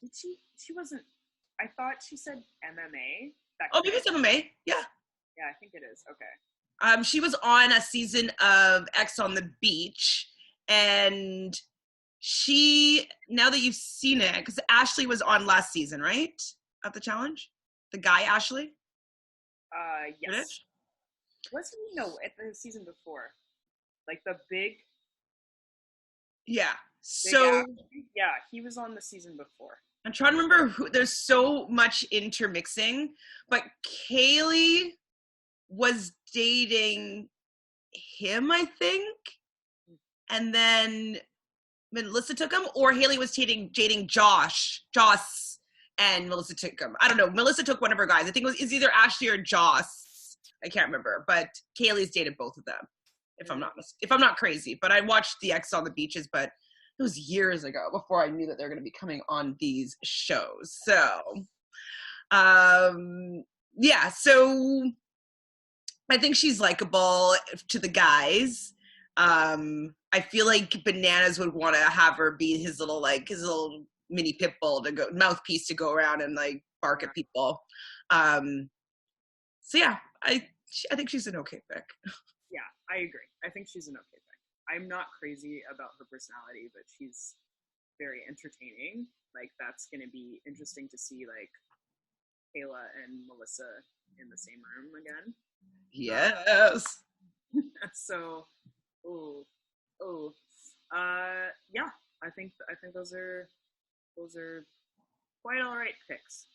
Did she wasn't, I thought she said MMA. Oh, maybe it's MMA. Yeah. Yeah, I think it is. Okay. She was on a season of X on the Beach, and now that you've seen it, because Ashley was on last season, right? Of the challenge? The guy, Ashley? Yes. British? Wasn't he? No, at the season before. Like the big. Yeah. So. Yeah, he was on the season before. I'm trying to remember there's so much intermixing, but Kaylee was dating him, I think. And then Melissa took him, or Haley was dating Joss, and Melissa took him. I don't know. Melissa took one of her guys. I think it's either Ashley or Joss. I can't remember. But Kaylee's dated both of them, if I'm not crazy. But I watched the X on the Beaches, but it was years ago before I knew that they're going to be coming on these shows. So, yeah. So I think she's likable to the guys. I feel like Bananas would want to have her be his little mini pit bull mouthpiece to go around and like bark at people. So yeah, I think she's an okay pick. Yeah, I agree. I think she's an okay pick. I'm not crazy about her personality, but she's very entertaining. Like, that's going to be interesting to see, like, Kayla and Melissa in the same room again. Yes. So, yeah, I think those are quite all right picks.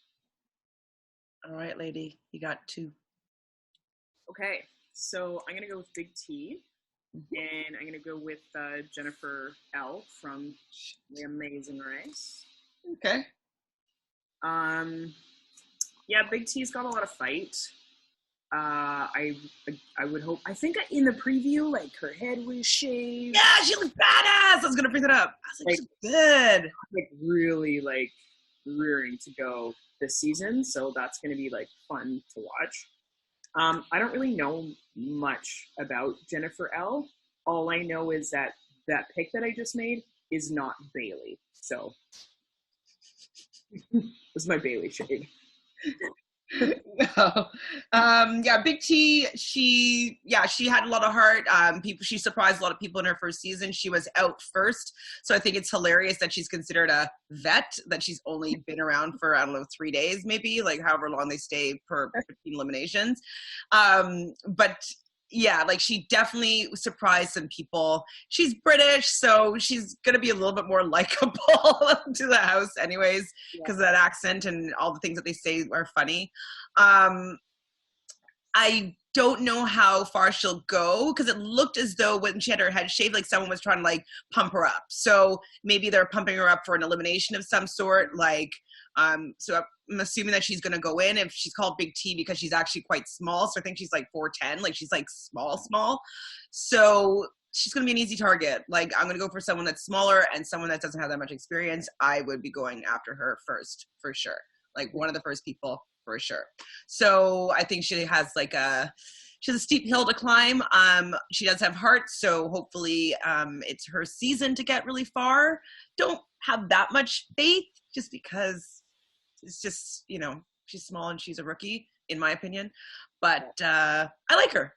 All right, lady, you got 2. Okay, so I'm gonna go with Big T, and I'm gonna go with Jennifer L from The Amazing Race. Okay. Yeah, Big T's got a lot of fight. I would hope. I think in the preview, like, her head was shaved. Yeah, she looked badass. I was gonna bring that up. I was like, she's good. Like, really, like, rearing to go this season, so that's gonna be like fun to watch. I don't really know much about Jennifer L. All I know is that pick that I just made is not Bayleigh. So this is my Bayleigh shade. No. Yeah, Big T, she had a lot of heart. She surprised a lot of people in her first season. She was out first, so I think it's hilarious that she's considered a vet, that she's only been around for, I don't know, 3 days maybe, like however long they stay per 15 eliminations. But yeah, like, she definitely surprised some people. She's British, so she's gonna be a little bit more likable to the house anyways, because of that accent and all the things that they say are funny. I don't know how far she'll go, because it looked as though when she had her head shaved, like, someone was trying to, like, pump her up. So maybe they're pumping her up for an elimination of some sort. Like, so I'm assuming that she's going to go in. If she's called Big T because she's actually quite small. So I think she's like 4'10", like, she's like small. So she's going to be an easy target. Like, I'm going to go for someone that's smaller and someone that doesn't have that much experience. I would be going after her first, for sure. Like, one of the first people, for sure. So I think she has a steep hill to climb. She does have heart, so hopefully it's her season to get really far. Don't have that much faith, just because it's just, she's small and she's a rookie, in my opinion. But I like her.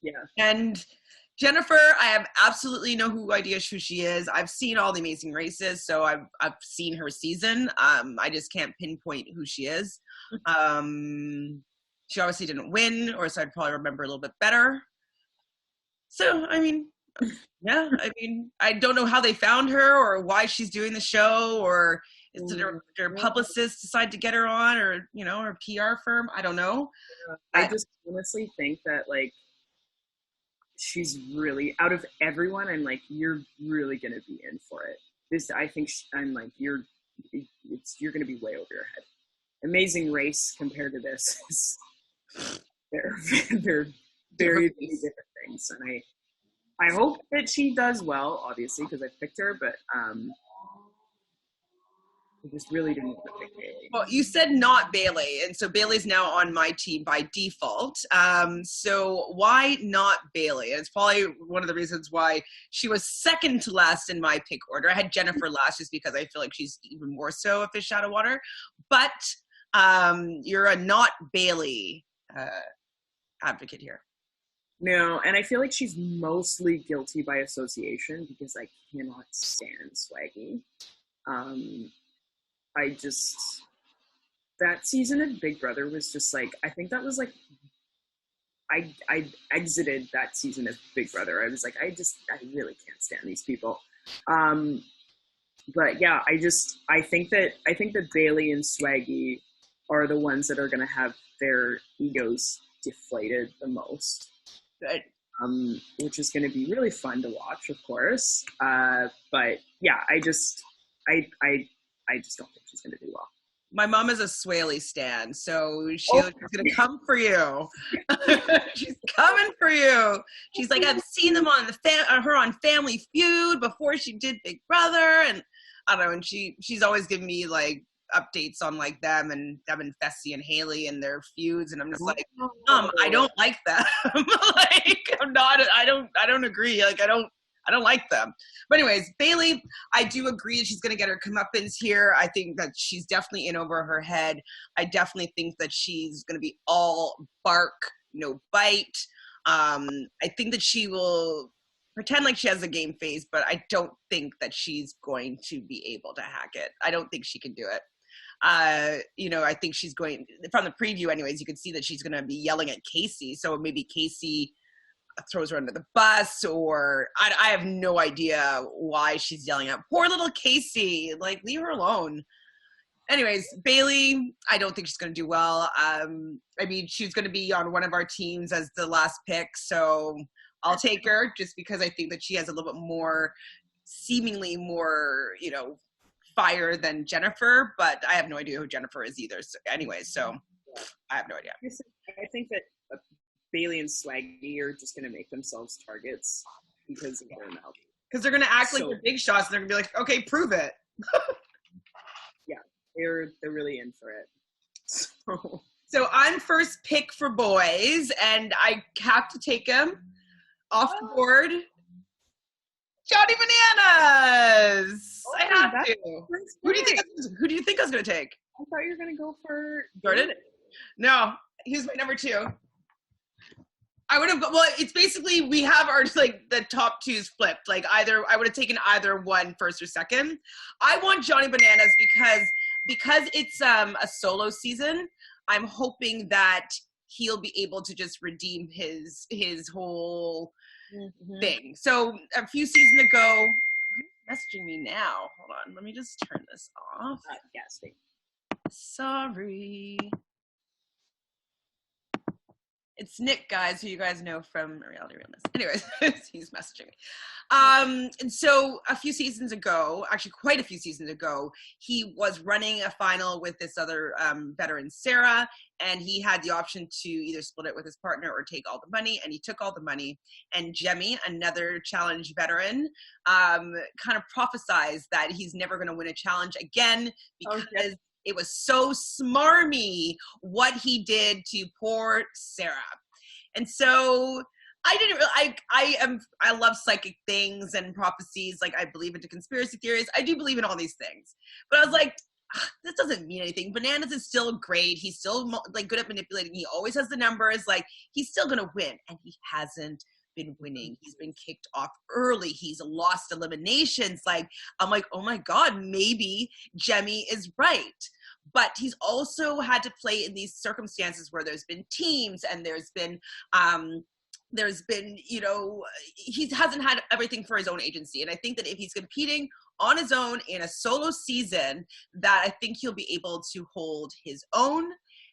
Yeah. And Jennifer, I have absolutely no idea who she is. I've seen all the Amazing Races, so I've seen her season. I just can't pinpoint who she is. She obviously didn't win, or so I'd probably remember a little bit better. So, I mean, yeah, I don't know how they found her or why she's doing the show, or did her publicist decide to get her on, or, her PR firm? I don't know. I just honestly think that, like, she's really, out of everyone, I'm like, you're really going to be in for it. I think I'm like, you're going to be way over your head. Amazing Race compared to this is, they're very, very different things. And I hope that she does well, obviously, because I picked her, but I just really didn't want to pick Bayleigh. Well, you said not Bayleigh, and so Bayleigh's now on my team by default. So why not Bayleigh? And it's probably one of the reasons why she was second to last in my pick order. I had Jennifer last just because I feel like she's even more so a fish out of water. But you're a not Bayleigh advocate here. No, and I feel like she's mostly guilty by association because I cannot stand Swaggy. That season of Big Brother was just like, I think that was like, I exited that season of Big Brother. I was like, I really can't stand these people. But yeah, I think that Bayleigh and Swaggy are the ones that are going to have their egos deflated the most. Good. Which is going to be really fun to watch, of course. But yeah, I just don't think she's going to do well. My mom is a Swaley stan, so she's gonna come for you. She's coming for you. She's like, I've seen them on her on Family Feud before she did Big Brother, and I don't know. And she's always giving me like updates on like them and Fessy and Haley and their feuds, and I'm just like, I don't like them. Like, I don't agree. Like, I don't like them. But anyways, Bayleigh, I do agree that she's going to get her comeuppance here. I think that she's definitely in over her head. I definitely think that she's going to be all bark, no bite. I think that she will pretend like she has a game face, but I don't think that she's going to be able to hack it. I don't think she can do it. I think she's going, from the preview anyways, you can see that she's going to be yelling at Kaycee. So maybe Kaycee throws her under the bus, or I have no idea why she's yelling at poor little Kaycee. Like, leave her alone. Anyways, Bayleigh, I don't think she's going to do well. I mean, she's going to be on one of our teams as the last pick, so I'll take her just because I think that she has a little bit more, seemingly more, fire than Jennifer, but I have no idea who Jennifer is either. So anyways, so I have no idea. I think that Bayleigh and Swaggy are just going to make themselves targets because of their mouth. Because they're going to act like they're big shots, and they're going to be like, okay, prove it. Yeah, they're really in for it. So I'm first pick for boys, and I have to take him off the board. Johnny Bananas! I have to. Who do you think I was going to take? I thought you were going to go for Jordan. No, he's my number 2. I would have, well, it's basically, we have our, like, the top 2s flipped. Like, either, I would have taken either one first or second. I want Johnny Bananas because it's a solo season. I'm hoping that he'll be able to just redeem his whole thing. So a few seasons ago, who's messaging me now? Hold on, let me just turn this off. Yes. Sorry. It's Nick, guys, who you guys know from Realness. Anyways, he's messaging me. And so a few seasons ago, actually quite a few seasons ago, he was running a final with this other veteran, Sarah, and he had the option to either split it with his partner or take all the money, and he took all the money. And Jemmy, another challenge veteran, kind of prophesized that he's never going to win a challenge again because it was so smarmy what he did to poor Sarah. And so I didn't really, I love psychic things and prophecies. Like, I believe into conspiracy theories. I do believe in all these things. But I was like, this doesn't mean anything. Bananas is still great. He's still like good at manipulating. He always has the numbers. Like, he's still going to win. And he hasn't been winning. He's been kicked off early. He's lost eliminations. Like, I'm like, oh my God, maybe Jemmy is right. But he's also had to play in these circumstances where there's been teams and there's been, he hasn't had everything for his own agency. And I think that if he's competing on his own in a solo season, that I think he'll be able to hold his own.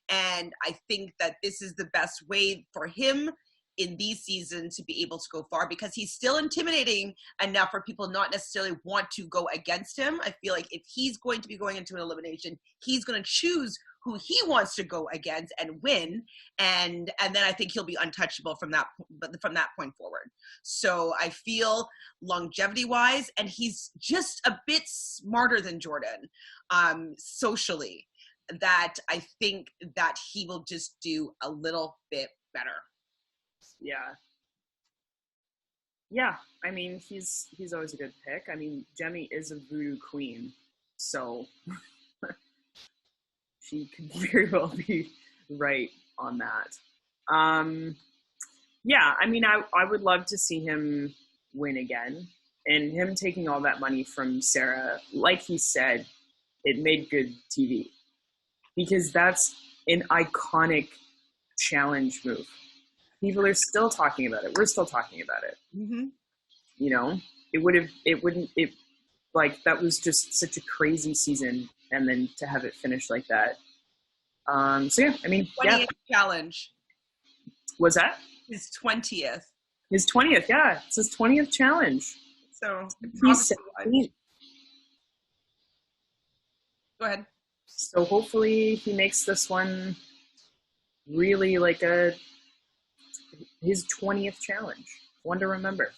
And I think that this is the best way for him in these seasons to be able to go far, because he's still intimidating enough for people not necessarily want to go against him. I feel like if he's going to be going into an elimination, he's going to choose who he wants to go against and win, and then I think he'll be untouchable from that point forward. So I feel longevity wise, and he's just a bit smarter than Jordan socially, that I think that he will just do a little bit better. Yeah, I mean, he's always a good pick. I mean, Jemmy is a voodoo queen, so she could very well be right on that. Yeah, I mean, I would love to see him win again, and him taking all that money from Sarah, like he said, it made good TV, because that's an iconic challenge move. People are still talking about it. We're still talking about it. Mm-hmm. You know, that was just such a crazy season. And then to have it finish like that. So yeah, I mean, 20th challenge. Was that? His 20th. His 20th, yeah. It's his 20th challenge. So he's 17. Go ahead. So hopefully he makes this one really like his 20th challenge. One to remember.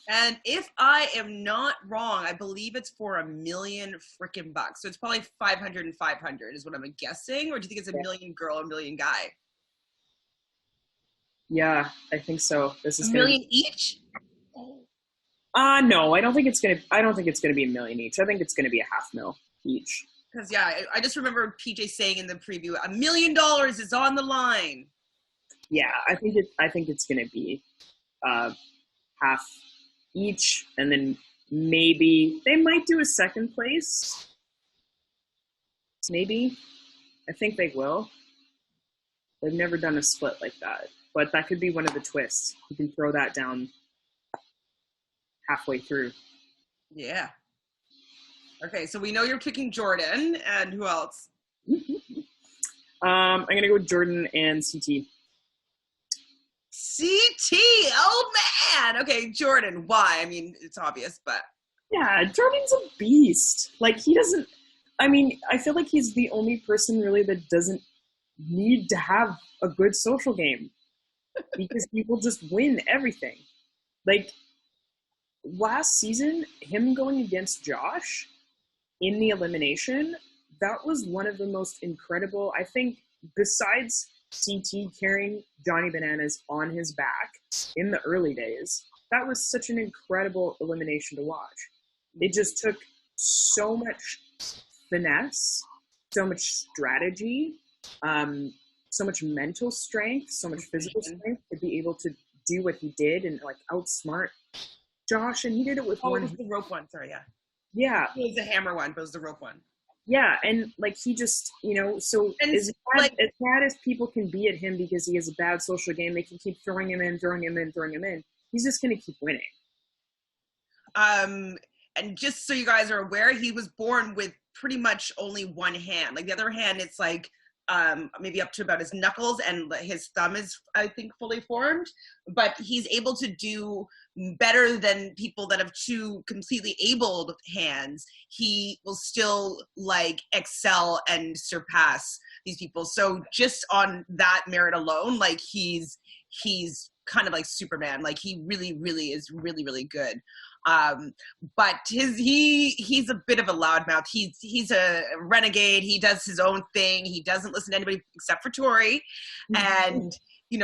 And if I am not wrong, I believe it's for $1 million freaking bucks. So it's probably 500 and 500 is what I'm guessing. Or do you think it's a million girl, $1 million guy? Yeah, I think so. This is $1 million each? No, I don't think it's gonna be $1 million each. I think it's gonna be $500,000 each. Because I just remember PJ saying in the preview, $1 million is on the line. Yeah, I think it's gonna be half each, and then maybe they might do a second place. Maybe. I think they will. They've never done a split like that. But that could be one of the twists. You can throw that down halfway through. Yeah. Okay, so we know you're picking Jordan, and who else? I'm gonna go with Jordan and CT. CT, oh man. Okay, Jordan, why? I mean, it's obvious, but yeah, Jordan's a beast. Like, he doesn't, I mean, I feel like he's the only person really that doesn't need to have a good social game because he will just win everything. Like, last season, him going against Josh in the elimination, that was one of the most incredible, I think, besides CT carrying Johnny Bananas on his back in the early days, that was such an incredible elimination to watch. It just took so much finesse, so much strategy, so much mental strength, so much physical strength to be able to do what he did and like outsmart Josh, and he did it with one. It was the rope one, sorry, yeah. Yeah. It was the hammer one, but it was the rope one. Yeah, and like he just, so as bad as people can be at him because he has a bad social game, they can keep throwing him in. He's just going to keep winning. And just so you guys are aware, he was born with pretty much only one hand. Like the other hand, it's like maybe up to about his knuckles, and his thumb is, I think, fully formed. But he's able to do better than people that have two completely abled hands. He will still like excel and surpass these people. So just on that merit alone, like he's kind of like Superman. Like he really, really is really, really good. But he's a bit of a loudmouth. He's a renegade. He does his own thing. He doesn't listen to anybody except for Tory. And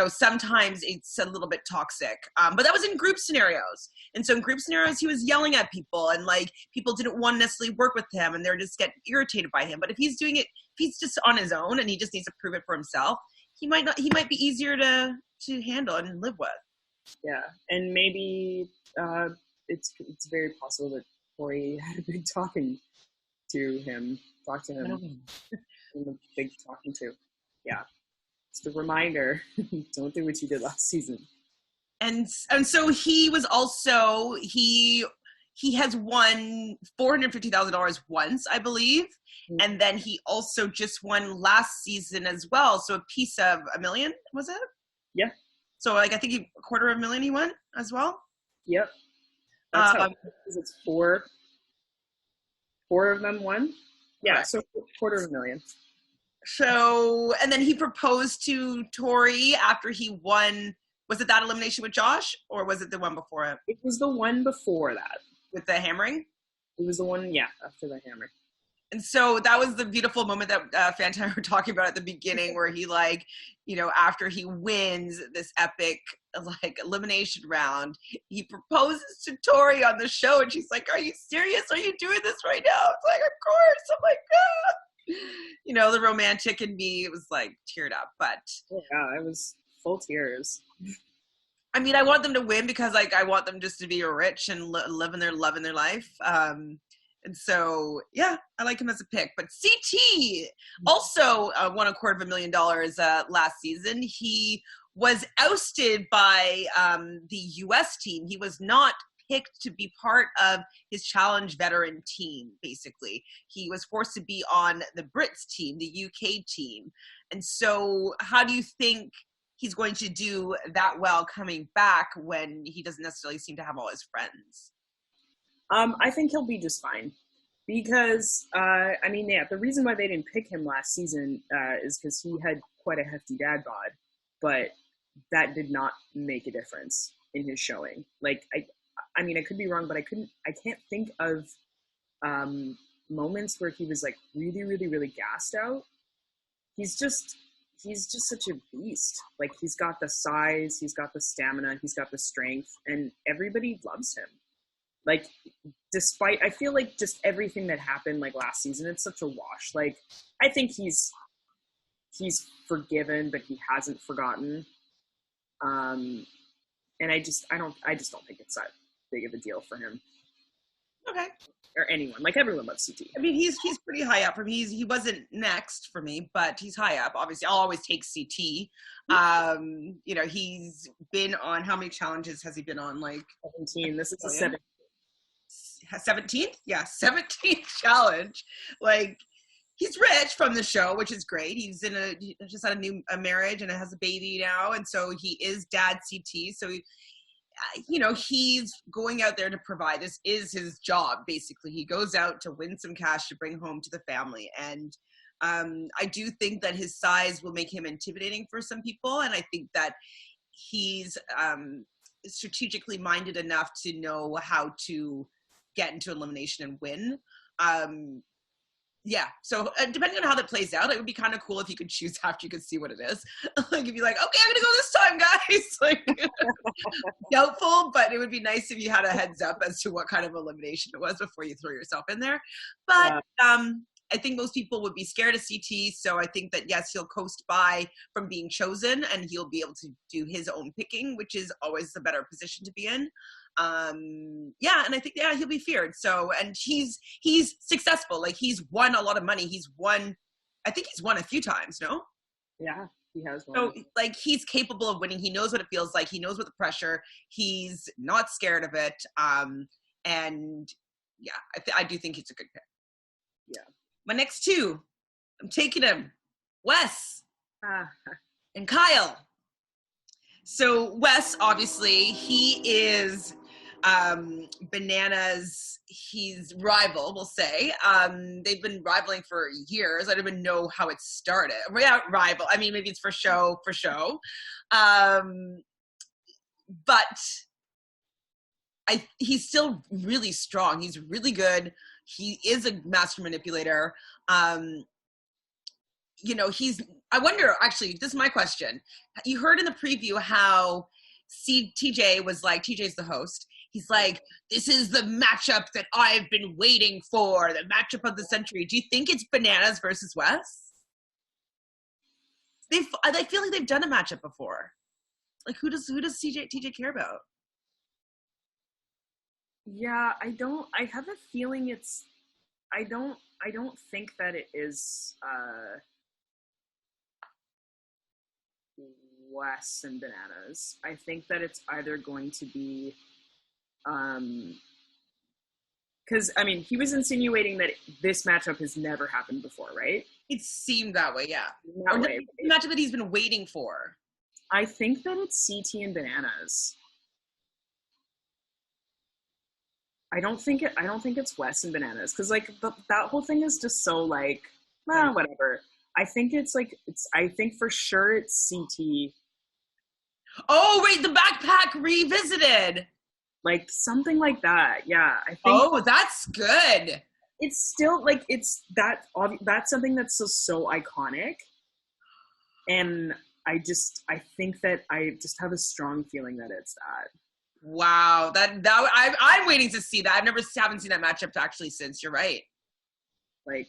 sometimes it's a little bit toxic. But that was in group scenarios. And so in group scenarios, he was yelling at people, and like people didn't want to necessarily work with him, and they're just getting irritated by him. But if he's doing it, if he's just on his own and he just needs to prove it for himself, he might be easier to handle and live with. Yeah. And maybe it's very possible that Cory had a big talking to him. In a big talking to. Yeah. Just a reminder, don't do what you did last season. And so he was also, he has won $450,000 once, I believe. Mm-hmm. And then he also just won last season as well. So a piece of $1 million, was it? Yeah. So like, I think $250,000 he won as well. Yep. That's how it's four of them won. Yeah. Right. So $250,000. So, and then he proposed to Tory after he won. Was it that elimination with Josh, or was it the one before it? It was the one before that. With the hammering? It was the one, yeah, after the hammering. And so that was the beautiful moment that Fanta and I were talking about at the beginning, where he after he wins this epic elimination round, he proposes to Tory on the show, and she's like, "Are you serious? Are you doing this right now?" It's like, "Of course." I'm like, "Ah." The romantic in me, it was like teared up, but yeah, it was full tears. I mean, I want them to win because I want them just to be rich and living their life. And so, yeah, I like him as a pick. But CT also won $250,000 last season. He was ousted by the U.S. team. He was not picked to be part of his challenge veteran team, basically. He was forced to be on the Brits team, the UK team. And so how do you think he's going to do that well coming back when he doesn't necessarily seem to have all his friends? I think he'll be just fine. Because, I mean, yeah, the reason why they didn't pick him last season is because he had quite a hefty dad bod, but that did not make a difference in his showing. Like, I mean, I could be wrong, but I can't think of moments where he was like really, really, really gassed out. He's just such a beast. Like, he's got the size, he's got the stamina, he's got the strength, and everybody loves him. Like, despite, I feel like just everything that happened like last season, it's such a wash. Like, I think he's forgiven, but he hasn't forgotten. And I just don't think it's that big of a deal for him. Okay. Or anyone. Like, everyone loves CT. I mean, he's pretty high up for me. He wasn't next for me, but he's high up. Obviously, I'll always take CT. You know, he's been on, how many challenges has he been on? Like 17. This is the 17th. 17th? Yeah, 17th challenge. Like, he's rich from the show, which is great. He just had a marriage and has a baby now, and so he is dad CT. So you know, he's going out there to provide. This is his job, basically. He goes out to win some cash to bring home to the family. And I do think that his size will make him intimidating for some people. And I think that he's strategically minded enough to know how to get into elimination and win. Yeah, so depending on how that plays out, it would be kind of cool if you could choose after you could see what it is. Like, if you're like, okay, I'm gonna go this time, guys. Like, doubtful, but it would be nice if you had a heads up as to what kind of elimination it was before you throw yourself in there. But I think most people would be scared of CT, so I think that, yes, he'll coast by from being chosen, and he'll be able to do his own picking, which is always the better position to be in. Yeah, and I think, yeah, he'll be feared. So, and he's successful. Like, he's won a lot of money. I think he's won a few times, no? Yeah, he has won. So, like, he's capable of winning. He knows what it feels like. He knows what the pressure. He's not scared of it. And yeah, I do think he's a good pick. Yeah. My next two, I'm taking him, Wes and Kyle. So Wes, obviously, he is Banana's, he's rival, we'll say. They've been rivaling for years. I don't even know how it started. Yeah, rival. I mean, maybe it's for show. But he's still really strong. He's really good. He is a master manipulator. You know, I wonder, actually, this is my question. You heard in the preview how TJ was like, TJ's the host. He's like, this is the matchup that I've been waiting for, the matchup of the century. Do you think it's Bananas versus Wes? I feel like they've done a matchup before. Like, who does TJ care about? Yeah, I have a feeling I don't think that it is Wes and Bananas. I think that it's either going to be because, I mean, he was insinuating that this matchup has never happened before, right? It seemed that way, yeah. That way. The matchup that he's been waiting for. I think that it's CT and Bananas. I don't think it's Wes and Bananas, because like that whole thing is just so like, whatever. I think I think for sure it's CT. Oh wait, the backpack revisited. Like something like that, yeah. I think. Oh, that's good. It's still like that's something that's so iconic, and I think that I just have a strong feeling that it's that. Wow, I'm waiting to see that. Haven't seen that matchup actually since. You're right. Like,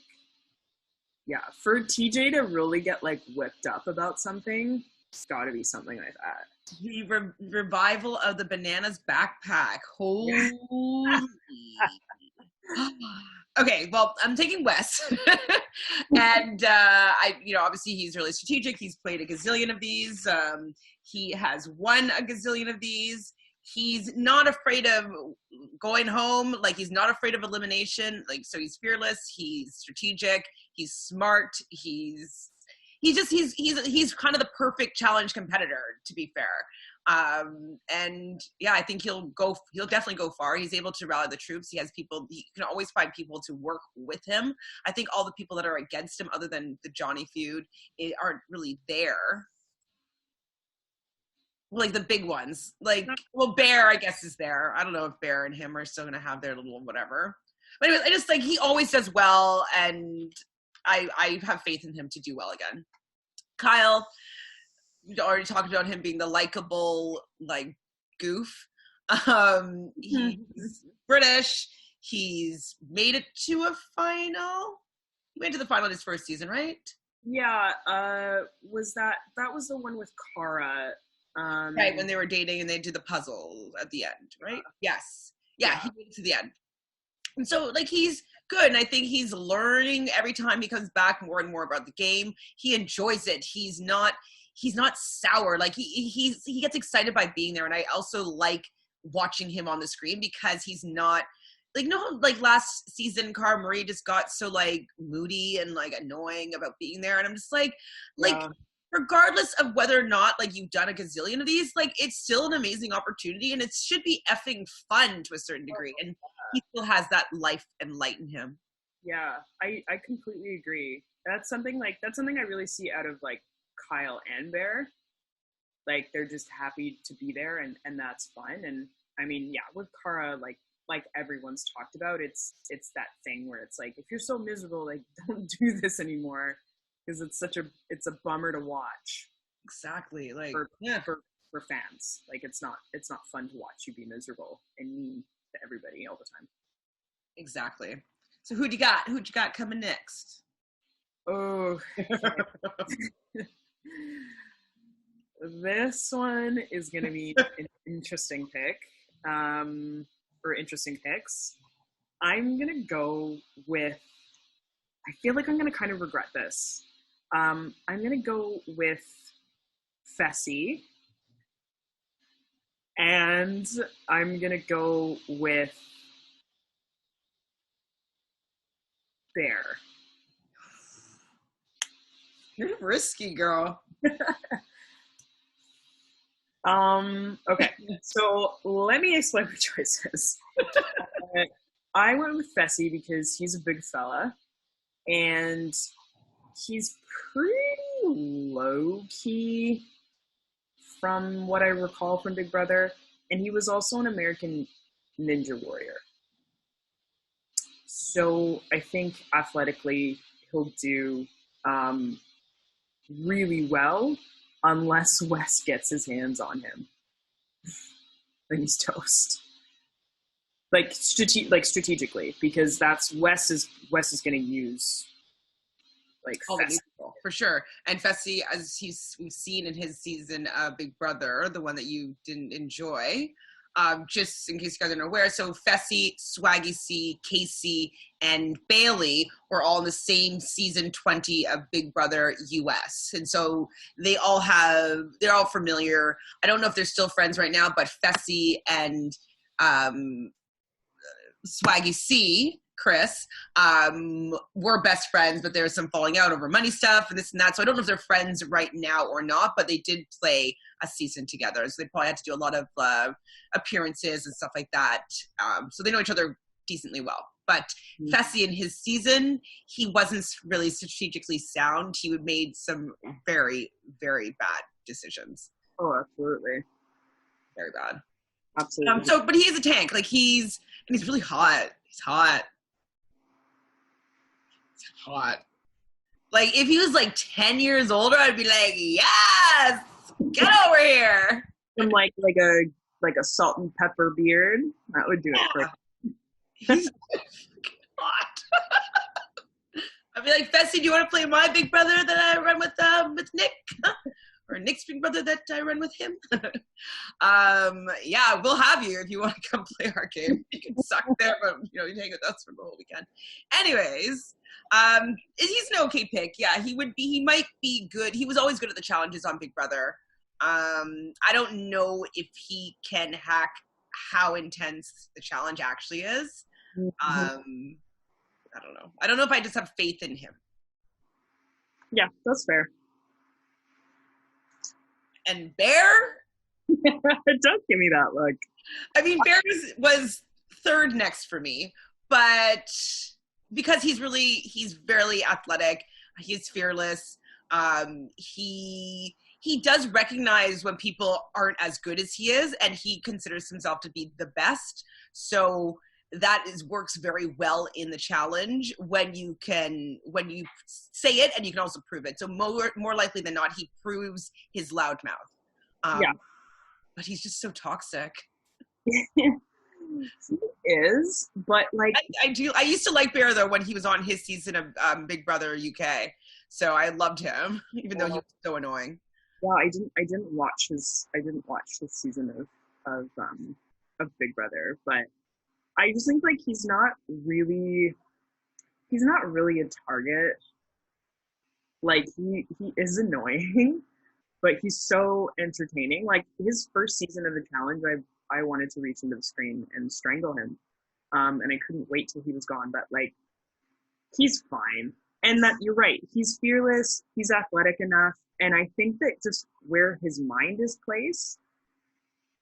yeah, for TJ to really get like whipped up about something, it's got to be something like that. The revival of the Bananas backpack. Holy. Okay, well, I'm taking Wes, and obviously he's really strategic. He's played a gazillion of these. He has won a gazillion of these. He's not afraid of going home. Like, he's not afraid of elimination. Like, so he's fearless. He's strategic. He's smart. He's kind of the perfect challenge competitor, to be fair. And yeah, I think he'll definitely go far. He's able to rally the troops. He can always find people to work with him. I think all the people that are against him, other than the Johnny feud, aren't really there. Like the big ones, like, well, Bear, I guess, is there. I don't know if Bear and him are still gonna have their little whatever. But anyways, I just like he always does well, and I have faith in him to do well again. Kyle, you already talked about him being the likable, like, goof. He's British. He's made it to a final. He went to the final in his first season, right? Yeah. Was that was the one with Cara? Right, when they were dating and they did the puzzle at the end, right? Yes. Yeah, he made it to the end. And so, like, he's good, and I think he's learning every time he comes back more and more about the game. He enjoys it. He's not sour. Like, he gets excited by being there, and I also like watching him on the screen because he's not, like, no, like last season, Cara Marie just got so, like, moody and, like, annoying about being there, and I'm just like, regardless of whether or not, like, you've done a gazillion of these, like, it's still an amazing opportunity, and it should be effing fun to a certain degree, and he still has that life and light in him. Yeah, I completely agree. That's something I really see out of, like, Kyle and Bear. Like, they're just happy to be there, and that's fun. And I mean, yeah, with Cara, like everyone's talked about, it's that thing where it's like, if you're so miserable, like, don't do this anymore, because it's a bummer to watch. Exactly. Like, for fans, like, it's not fun to watch you be miserable and mean to everybody all the time. Exactly. So who'd you got coming next? Oh, this one is gonna be an interesting pick, or interesting picks. I'm gonna go with, I feel like I'm gonna kind of regret this. I'm gonna go with Fessy, and I'm gonna go with Bear. You're risky, girl. Okay, so let me explain my choices. I went with Fessy because he's a big fella, and he's pretty low-key from what I recall from Big Brother, and he was also an American Ninja Warrior. So I think athletically he'll do really well, unless Wes gets his hands on him. Then he's toast. Like, strategically, because that's Wes is going to use, like, Fessy. For sure. And Fessy, as we've seen in his season Big Brother, the one that you didn't enjoy, just in case you guys aren't aware, so Fessy, Swaggy C, Kaycee, and Bayleigh were all in the same season 20 of Big Brother US. And so they're all familiar. I don't know if they're still friends right now, but Fessy and Swaggy C, Chris, were best friends, but there was some falling out over money stuff and this and that. So I don't know if they're friends right now or not, but they did play a season together. So they probably had to do a lot of appearances and stuff like that. So they know each other decently well. But Fessy in his season, he wasn't really strategically sound. He would made some very, very bad decisions. Oh, absolutely. Very bad. Absolutely. But he is a tank. Like, he's really hot. He's hot. Hot. Like, if he was like 10 years older, I'd be like, yes, get over here. And like a salt and pepper beard, that would do it for him. He's hot. I'd be like, Fessy, do you want to play my big brother that I run with Nick? Or Nick's big brother that I run with him? Yeah, we'll have you if you want to come play our game. You can suck there, but you hang with us for the whole weekend. Anyways, he's an okay pick. Yeah, he might be good. He was always good at the challenges on Big Brother. I don't know if he can hack how intense the challenge actually is. I don't know. I don't know if I just have faith in him. Yeah, that's fair. And Bear, It does give me that look. I mean, Bear was third next for me, but because he's very athletic, he's fearless. He does recognize when people aren't as good as he is, and he considers himself to be the best. So that works very well in the challenge when you say it and you can also prove it. So more likely than not, he proves his loud mouth. Yeah. But he's just so toxic. He is, but like I used to like Bear though when he was on his season of Big Brother UK, so I loved him even though he was so annoying. Yeah, I didn't watch his season of Big Brother, but I just think like he's not really a target. Like he is annoying, but he's so entertaining. Like his first season of the challenge, I wanted to reach into the screen and strangle him. And I couldn't wait till he was gone, but like he's fine. And that you're right, he's fearless, he's athletic enough, and I think that just where his mind is placed,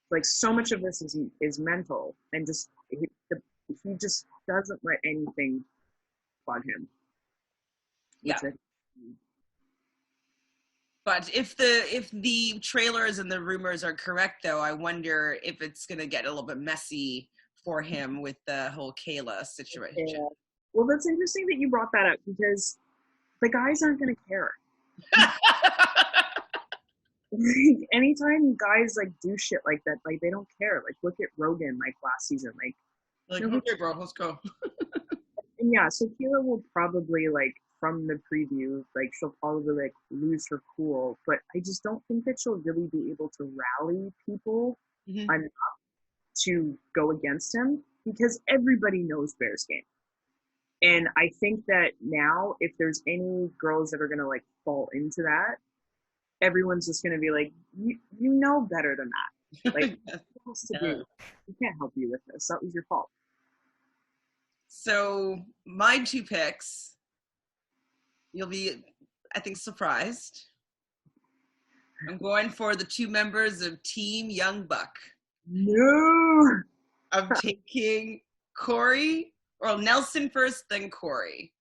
like so much of this is mental, and just he just doesn't let anything bug him. Yeah. But if the trailers and the rumors are correct, though, I wonder if it's going to get a little bit messy for him with the whole Kaylah situation. Yeah. Well, that's interesting that you brought that up because the guys aren't going to care. Like, anytime guys like do shit like that, like they don't care. Like look at Rogan like last season, like okay, bro, let's go. And yeah, so Kaylah will probably like from the preview, like she'll probably like lose her cool, but I just don't think that she'll really be able to rally people enough to go against him because everybody knows Bear's game. And I think that now if there's any girls that are gonna like fall into that, everyone's just gonna be like, you know better than that. Like what else to do? We can't help you with this. That was your fault. So my two picks, you'll be, I think, surprised. I'm going for the two members of Team Young Buck. No! I'm taking Cory, or Nelson first, then Cory.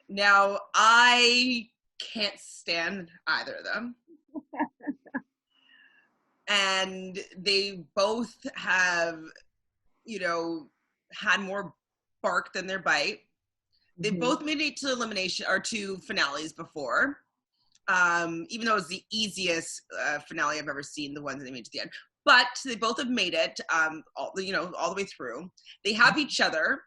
Now, I can't stand either of them. And they both have, had more bark than their bite. They both made it to elimination or to finales before, even though it was the easiest finale I've ever seen, the ones that they made to the end. But they both have made it, all the way through. They have each other.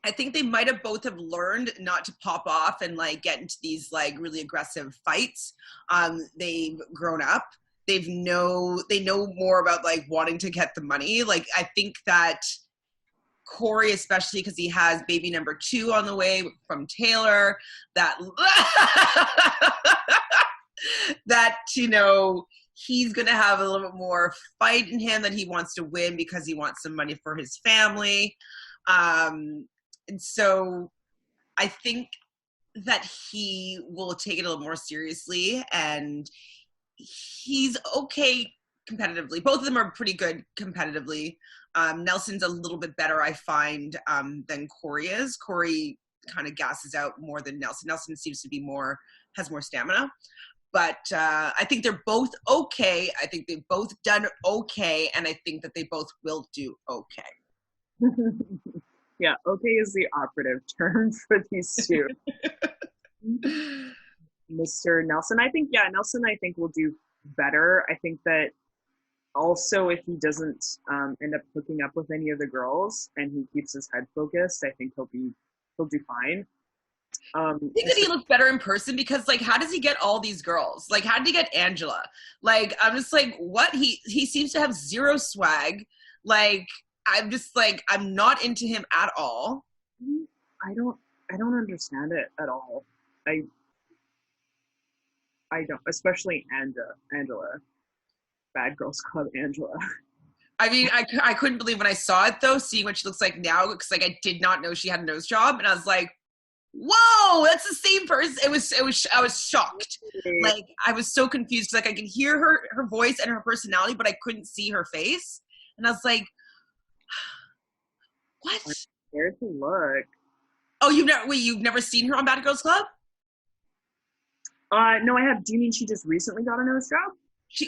I think they might have both have learned not to pop off and like get into these like really aggressive fights. They've grown up. They know more about like wanting to get the money. Like I think that Cory, especially because he has baby number 2 on the way from Taylor, that he's going to have a little bit more fight in him, that he wants to win because he wants some money for his family. And so I think that he will take it a little more seriously, and he's okay competitively. Both of them are pretty good competitively. Nelson's a little bit better, I find, than Cory is. Cory kind of gasses out more than Nelson. Nelson seems to be has more stamina. But I think they're both okay. I think they've both done okay, and I think that they both will do okay. Yeah, okay is the operative term for these two. Mr. Nelson, Nelson will do better. I think that also if he doesn't end up hooking up with any of the girls and he keeps his head focused, I think he'll do fine. I think that he looks better in person because, like, how does he get all these girls? Like, how did he get Angela? Like, I'm just like, what? He seems to have zero swag. Like, I'm just like, I'm not into him at all. I don't understand it at all. I don't, especially Angela. Bad Girls Club Angela. I mean, I couldn't believe when I saw it though, seeing what she looks like now, because like I did not know she had a nose job, and I was like, whoa, that's the same person. I was shocked. Like, I was so confused because like I could hear her voice and her personality, but I couldn't see her face. And I was like, what? Where's the look? Oh, you've never seen her on Bad Girls Club? No, I have. Do you mean she just recently got a nose job?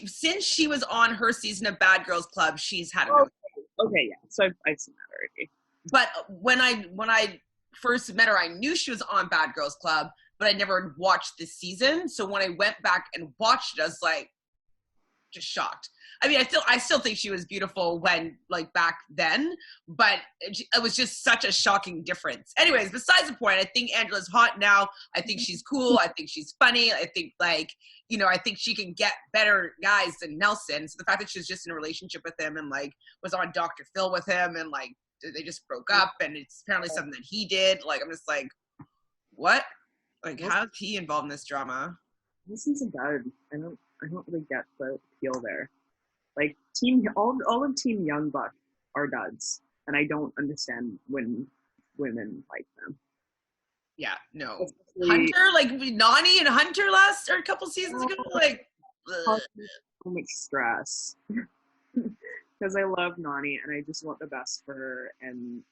Since she was on her season of Bad Girls Club, she's had a nose job. Okay, yeah. So I've seen that already. But when I first met her, I knew she was on Bad Girls Club, but I never watched this season. So when I went back and watched it, I was like, just shocked. I mean, I still think she was beautiful when, like, back then, but it was just such a shocking difference. Anyways, besides the point, I think Angela's hot now. I think she's cool. I think she's funny. I think, like, you know, I think she can get better guys than Nelson. So the fact that she was just in a relationship with him and, like, was on Dr. Phil with him and, like, they just broke up and it's apparently something that he did. Like, I'm just like, what? Like, how is he involved in this drama? This isn't bad. I don't really get the appeal there. Like, all of Team Young Buck are duds, and I don't understand when women like them. Yeah, no. Hunter, like Nany and Hunter last or a couple seasons ago, like so much stress. Because I love Nany and I just want the best for her. And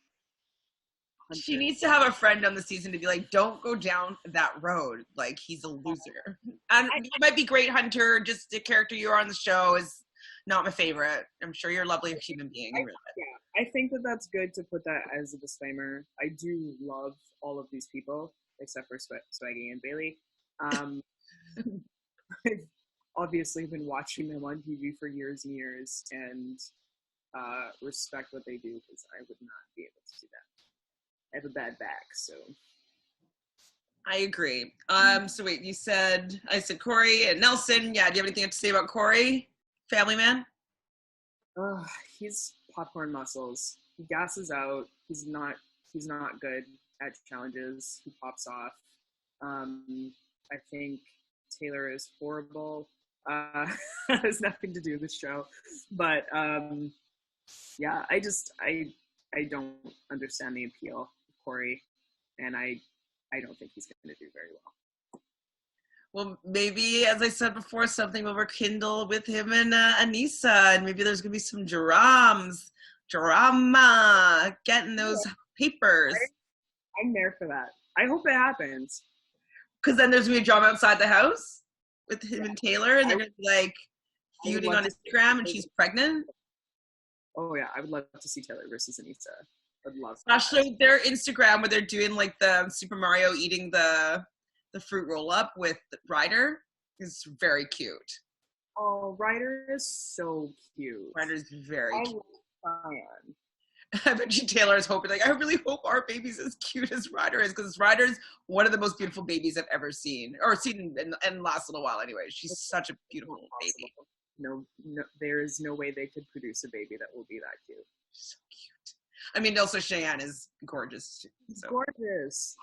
Hunter. She needs to have a friend on the season to be like, don't go down that road. Like, he's a loser. And it might be great, Hunter. Just the character you are on the show is not my favorite. I'm sure you're a lovely human being. I think that that's good to put that as a disclaimer. I do love all of these people, except for Swaggy and Bayleigh. I've obviously been watching them on TV for years and years, and respect what they do, because I would not be able to do that. I have a bad back, so. I agree. So wait, I said Cory and Nelson. Yeah, do you have anything to say about Cory? Family man? He's popcorn muscles. He gasses out. He's not good at challenges. He pops off. I think Taylor is horrible. Has nothing to do with this show. But yeah, I don't understand the appeal of Cory, and I don't think he's going to do very well. Well, maybe, as I said before, something will rekindle with him and Aneesa, and maybe there's going to be some drama, getting those papers. I'm there for that. I hope it happens. Because then there's going to be a drama outside the house with him and Taylor, and they're going to be, like, feuding on Instagram, and she's pregnant. Oh, yeah. I would love to see Taylor versus Aneesa. I'd love to. Especially their Instagram where they're doing, like, the Super Mario eating the fruit roll-up with Ryder is very cute. Oh, Ryder is so cute. Ryder's very cute. Fun. I bet you Taylor is hoping, like, I really hope our baby's as cute as Ryder is, because Ryder's one of the most beautiful babies I've ever seen, or seen in the last little while anyway. She's such a beautiful baby. No, there is no way they could produce a baby that will be that cute. So cute. I mean, also Cheyenne is gorgeous. So. Gorgeous.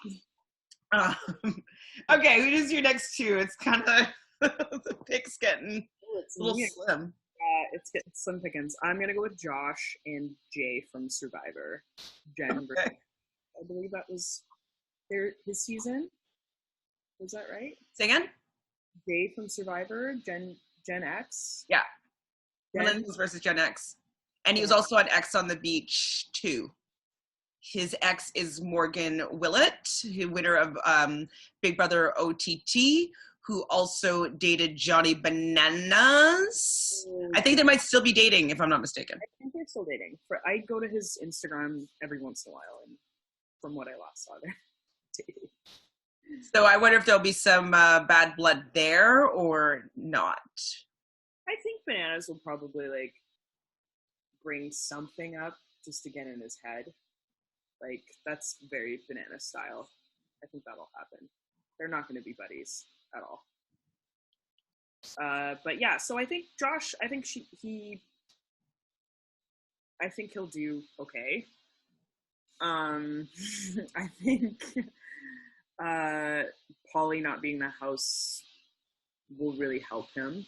Okay, who is your next two? It's kind of the pick's getting a little slim. It's getting slim pickings. I'm gonna go with Josh and Jay from Survivor. Jen, okay. I believe that was his season. Was that right? Say again? Jay from Survivor. Gen X. Yeah. Millennials versus Gen X, and he was also on X on the Beach too. His ex is Morgan Willett, winner of Big Brother OTT, who also dated Johnny Bananas. I think they might still be dating, if I'm not mistaken. I think they're still dating. I go to his Instagram every once in a while, and from what I last saw, they're dating. So I wonder if there'll be some bad blood there or not. I think Bananas will probably, like, bring something up just to get in his head. Like, that's very Banana style. I think that'll happen. They're not going to be buddies at all. But yeah, so I think Josh, I think he'll do okay. I think Pauly not being the house will really help him.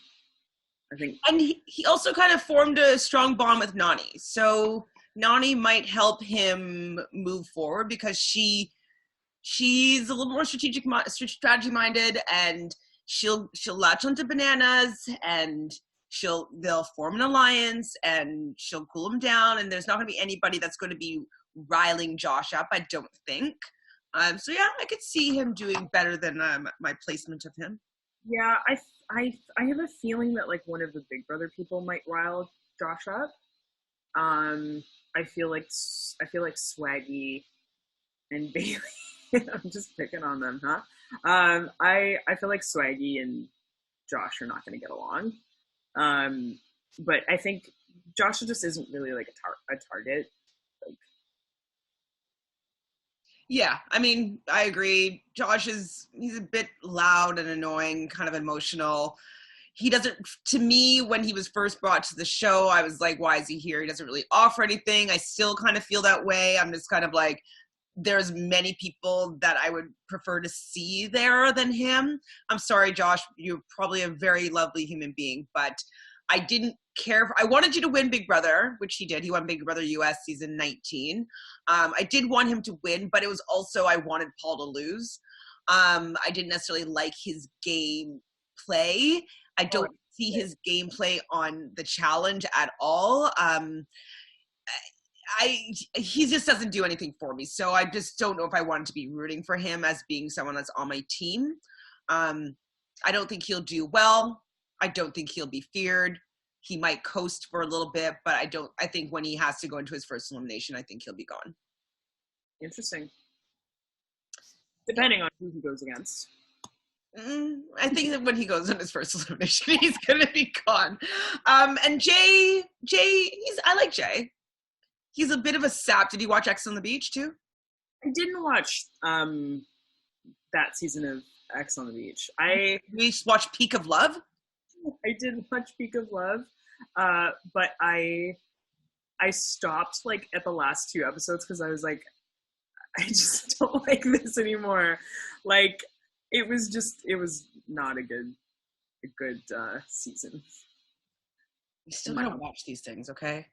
I think. And he also kind of formed a strong bond with Nany. So Nany might help him move forward because she she's a little more strategy minded, and she'll latch onto bananas, and they'll form an alliance, and she'll cool him down, and there's not going to be anybody that's going to be riling Josh up, I don't think. So yeah, I could see him doing better than my placement of him. Yeah, I have a feeling that like one of the Big Brother people might rile Josh up. I feel like Swaggy and Bayleigh. I'm just picking on them, huh? I feel like Swaggy and Josh are not going to get along. But I think Josh just isn't really like a target. Like, yeah, I mean, I agree. Josh he's a bit loud and annoying, kind of emotional. He doesn't, to me, when he was first brought to the show, I was like, why is he here? He doesn't really offer anything. I still kind of feel that way. I'm just kind of like, there's many people that I would prefer to see there than him. I'm sorry, Josh, you're probably a very lovely human being, but I didn't care. I wanted you to win Big Brother, which he did. He won Big Brother US season 19. I did want him to win, but it was also, I wanted Paul to lose. I didn't necessarily like his game play. I don't see his gameplay on the challenge at all. He just doesn't do anything for me. So I just don't know if I wanted to be rooting for him as being someone that's on my team. I don't think he'll do well. I don't think he'll be feared. He might coast for a little bit, but I think when he has to go into his first elimination, I think he'll be gone. Interesting. Depending on who he goes against. I think that when he goes on his first elimination, he's going to be gone. And Jay, I like Jay. He's a bit of a sap. Did you watch X on the Beach too? I didn't watch that season of X on the Beach. We watched Peak of Love. I did watch Peak of Love, but I stopped like at the last 2 episodes because I was like, I just don't like this anymore. Like it was not a good season. You still gotta watch these things, okay?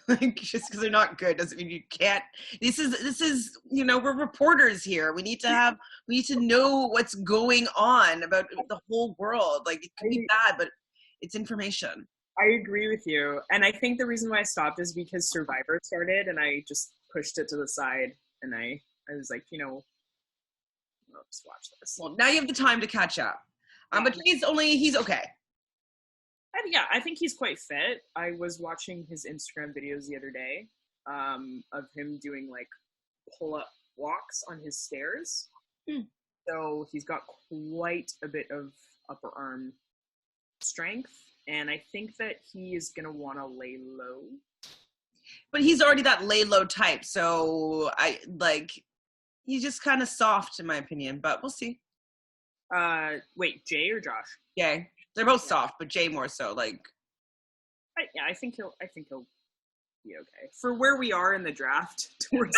Like just because they're not good doesn't mean you can't. This is we're reporters here. We need to know what's going on about the whole world. Like it could be bad, but it's information. I agree with you, and I think the reason why I stopped is because Survivor started, and I just pushed it to the side, and I was like, I'll just watch this. Well, now you have the time to catch up. But he's okay. Yeah, I think he's quite fit. I was watching his Instagram videos the other day of him doing like pull-up walks on his stairs. So he's got quite a bit of upper arm strength, and I think that he is going to want to lay low. But he's already that lay low type, so he's just kind of soft in my opinion, but we'll see. Wait, Jay or Josh? Yeah. They're both soft, but Jay more so. I think he'll be okay for where we are in the draft. Towards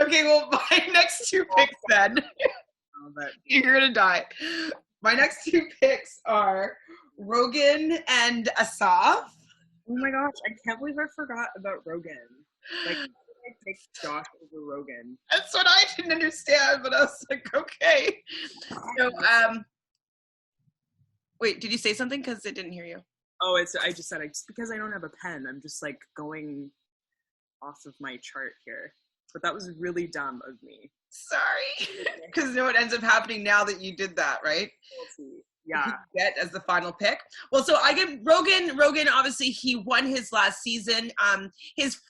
Okay, well, my next 2 picks then. You're gonna die. My next 2 picks are Rogan and Asaf. Oh my gosh, I can't believe I forgot about Rogan. Like, I pick Josh over Rogan. That's what I didn't understand, but I was like, okay. So, wait, did you say something? Because I didn't hear you. Oh, I just said, because I don't have a pen, I'm just like going off of my chart here. But that was really dumb of me. Sorry. Because you know what ends up happening now that you did that, right? Yeah. Get as the final pick. Well, so I give Rogan. Rogan, obviously, he won his last season. He's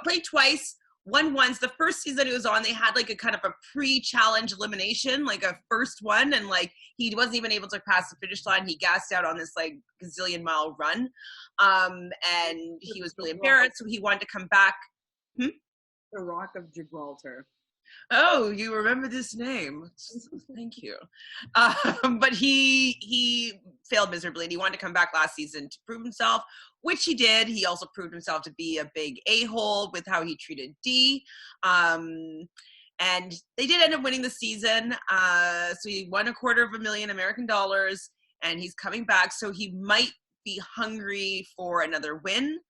played twice. Won once. The first season he was on, they had like a kind of a pre-challenge elimination, like a first one, and like he wasn't even able to pass the finish line. He gassed out on this like gazillion mile run, and he was really embarrassed. So he wanted to come back. The Rock of Gibraltar. Oh, you remember this name? Thank you. But he failed miserably, and he wanted to come back last season to prove himself, which he did. He also proved himself to be a big a-hole with how he treated Dee. And they did end up winning the season. So he won $250,000 American dollars, and he's coming back. So he might be hungry for another win.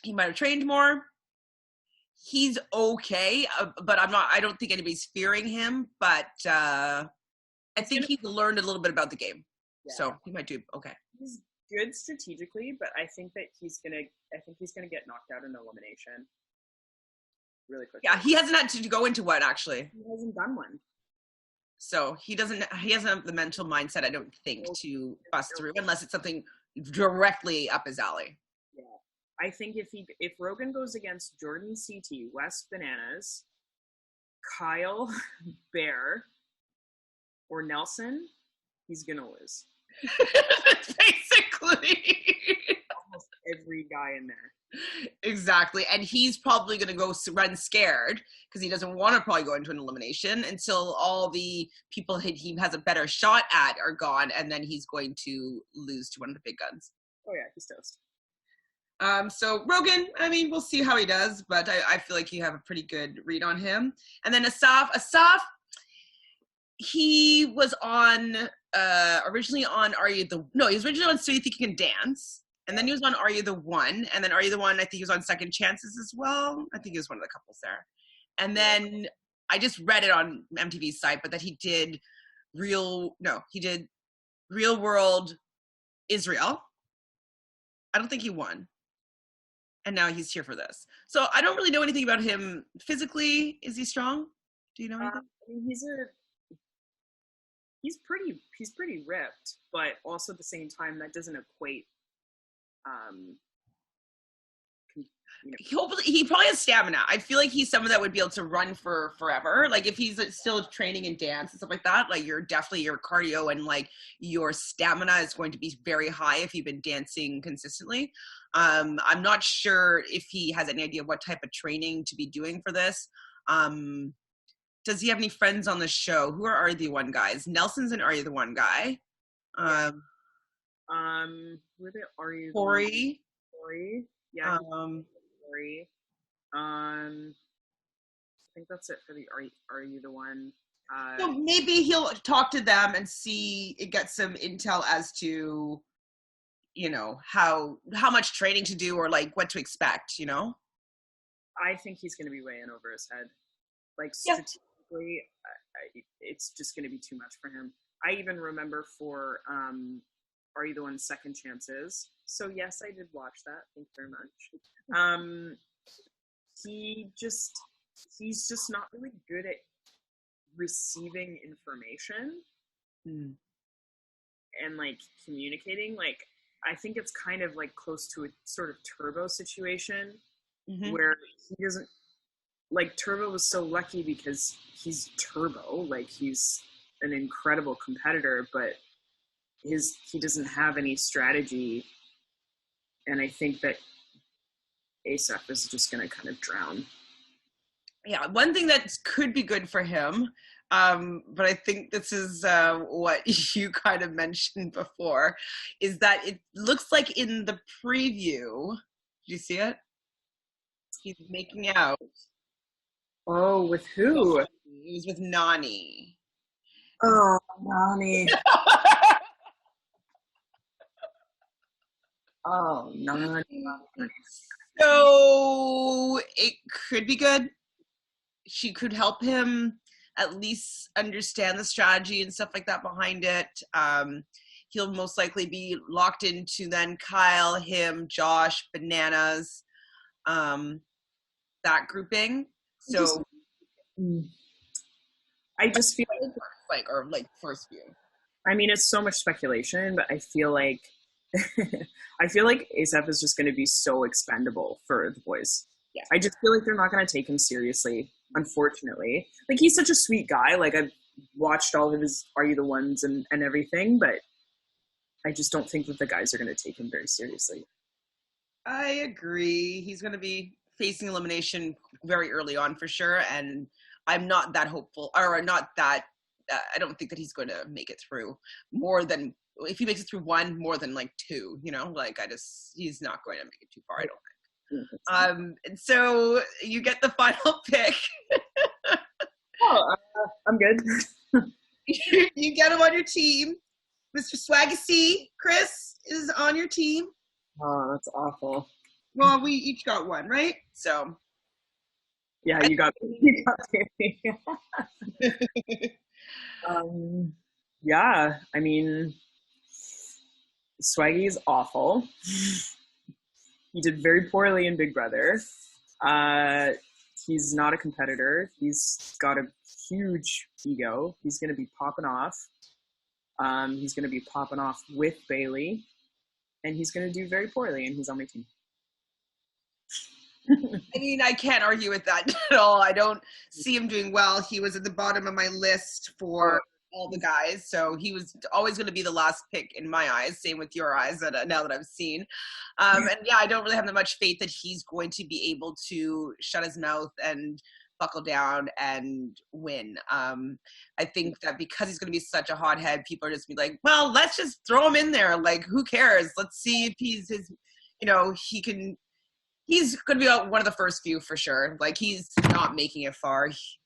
He might have trained more. he's okay, but I don't think anybody's fearing him, but I think he's learned a little bit about the game. Yeah. So he might do okay. He's good strategically, but I think he's gonna get knocked out in elimination really quickly. Yeah, he hasn't had to go into one, actually. He hasn't done one. So he hasn't have the mental mindset, I don't think, to bust through unless it's something directly up his alley. Yeah. I think if Rogan goes against Jordan CT, West Bananas, Kyle Bear, or Nelson, he's gonna lose. Basically. Almost every guy in there. Exactly. And he's probably going to go run scared because he doesn't want to probably go into an elimination until all the people he has a better shot at are gone, and then he's going to lose to one of the big guns. Oh yeah, he's toast. So Rogan, I mean, we'll see how he does, but I feel like you have a pretty good read on him. And then Asaf, he was on originally on he was originally on So You Think You Can Dance. And then he was on Are You the One? And then Are You the One, I think he was on Second Chances as well. I think he was one of the couples there. And then I just read it on MTV's site, but that he did Real World Israel. I don't think he won. And now he's here for this. So I don't really know anything about him physically. Is he strong? Do you know anything? I mean, he's pretty ripped, but also at the same time, that doesn't equate. He probably has stamina. I feel like he's someone that would be able to run for forever. Like if he's still training in dance and stuff like that, like your cardio and like your stamina is going to be very high if you've been dancing consistently. I'm not sure if he has any idea what type of training to be doing for this. Does he have any friends on the show? Who are You the One guys? Nelson's an Are You the One guy. Where are you? Cory. Yeah. Cory. I think that's it for the Are You the One? So maybe he'll talk to them and get some intel as to, how much training to do or like what to expect, I think he's going to be way in over his head. Like strategically, it's just going to be too much for him. I even remember for Are You the One? Second Chances. So yes, I did watch that. Thank you very much. He's just not really good at receiving information and like communicating. Like I think it's kind of like close to a sort of Turbo situation where he doesn't like. Turbo was so lucky because he's Turbo. Like he's an incredible competitor, but he doesn't have any strategy, and I think that Asaf is just going to kind of drown. Yeah, one thing that could be good for him, but I think this is what you kind of mentioned before, is that it looks like in the preview, did you see it? He's making out. Oh, with who? He was with Nany. Oh, Nany. Oh, Nany. So it could be good. She could help him at least understand the strategy and stuff like that behind it. He'll most likely be locked into then Kyle, him, Josh, Bananas, that grouping. So I just feel like first view. I mean, it's so much speculation, but I feel like Asaf is just going to be so expendable for the boys. Yeah. I just feel like they're not going to take him seriously, unfortunately. Like, he's such a sweet guy. Like, I've watched all of his Are You the Ones and everything, but I just don't think that the guys are going to take him very seriously. I agree. He's going to be facing elimination very early on for sure, and I'm not that hopeful, or not that, I don't think that he's going to make it through more than, if he makes it through one, more than like two, like he's not going to make it too far, I don't think. And so you get the final pick. I'm good. You get him on your team. Mr. Swaggy C, Chris is on your team. Oh, that's awful. Well, we each got one, right? So Yeah, you got me. Yeah, I mean, Swaggy is awful. He did very poorly in Big Brother. He's not a competitor. He's got a huge ego. He's going to be popping off. He's going to be popping off with Bayleigh, and he's going to do very poorly, and he's on my team. I mean, I can't argue with that at all. I don't see him doing well. He was at the bottom of my list for all the guys, so he was always going to be the last pick in my eyes. Same with your eyes, now that I've seen. And yeah, I don't really have that much faith that he's going to be able to shut his mouth and buckle down and win. I think that because he's going to be such a hothead, people are just be like, well, let's just throw him in there. Like, who cares? Let's see if he's his, he can. He's going to be one of the first few for sure. Like, he's not making it far. He's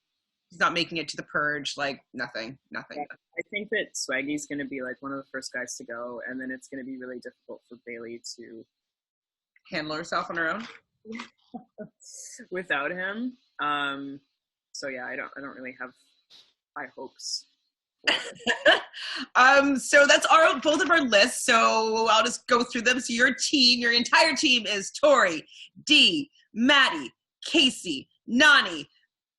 not making it to the Purge. Like, nothing. Yeah, I think that Swaggy's going to be like one of the first guys to go, and then it's going to be really difficult for Bayleigh to handle herself on her own without him. So yeah, I don't really have high hopes. So that's both of our lists. So I'll just go through them. So your entire team is Tory, D, Mattie, Kaycee, Nany,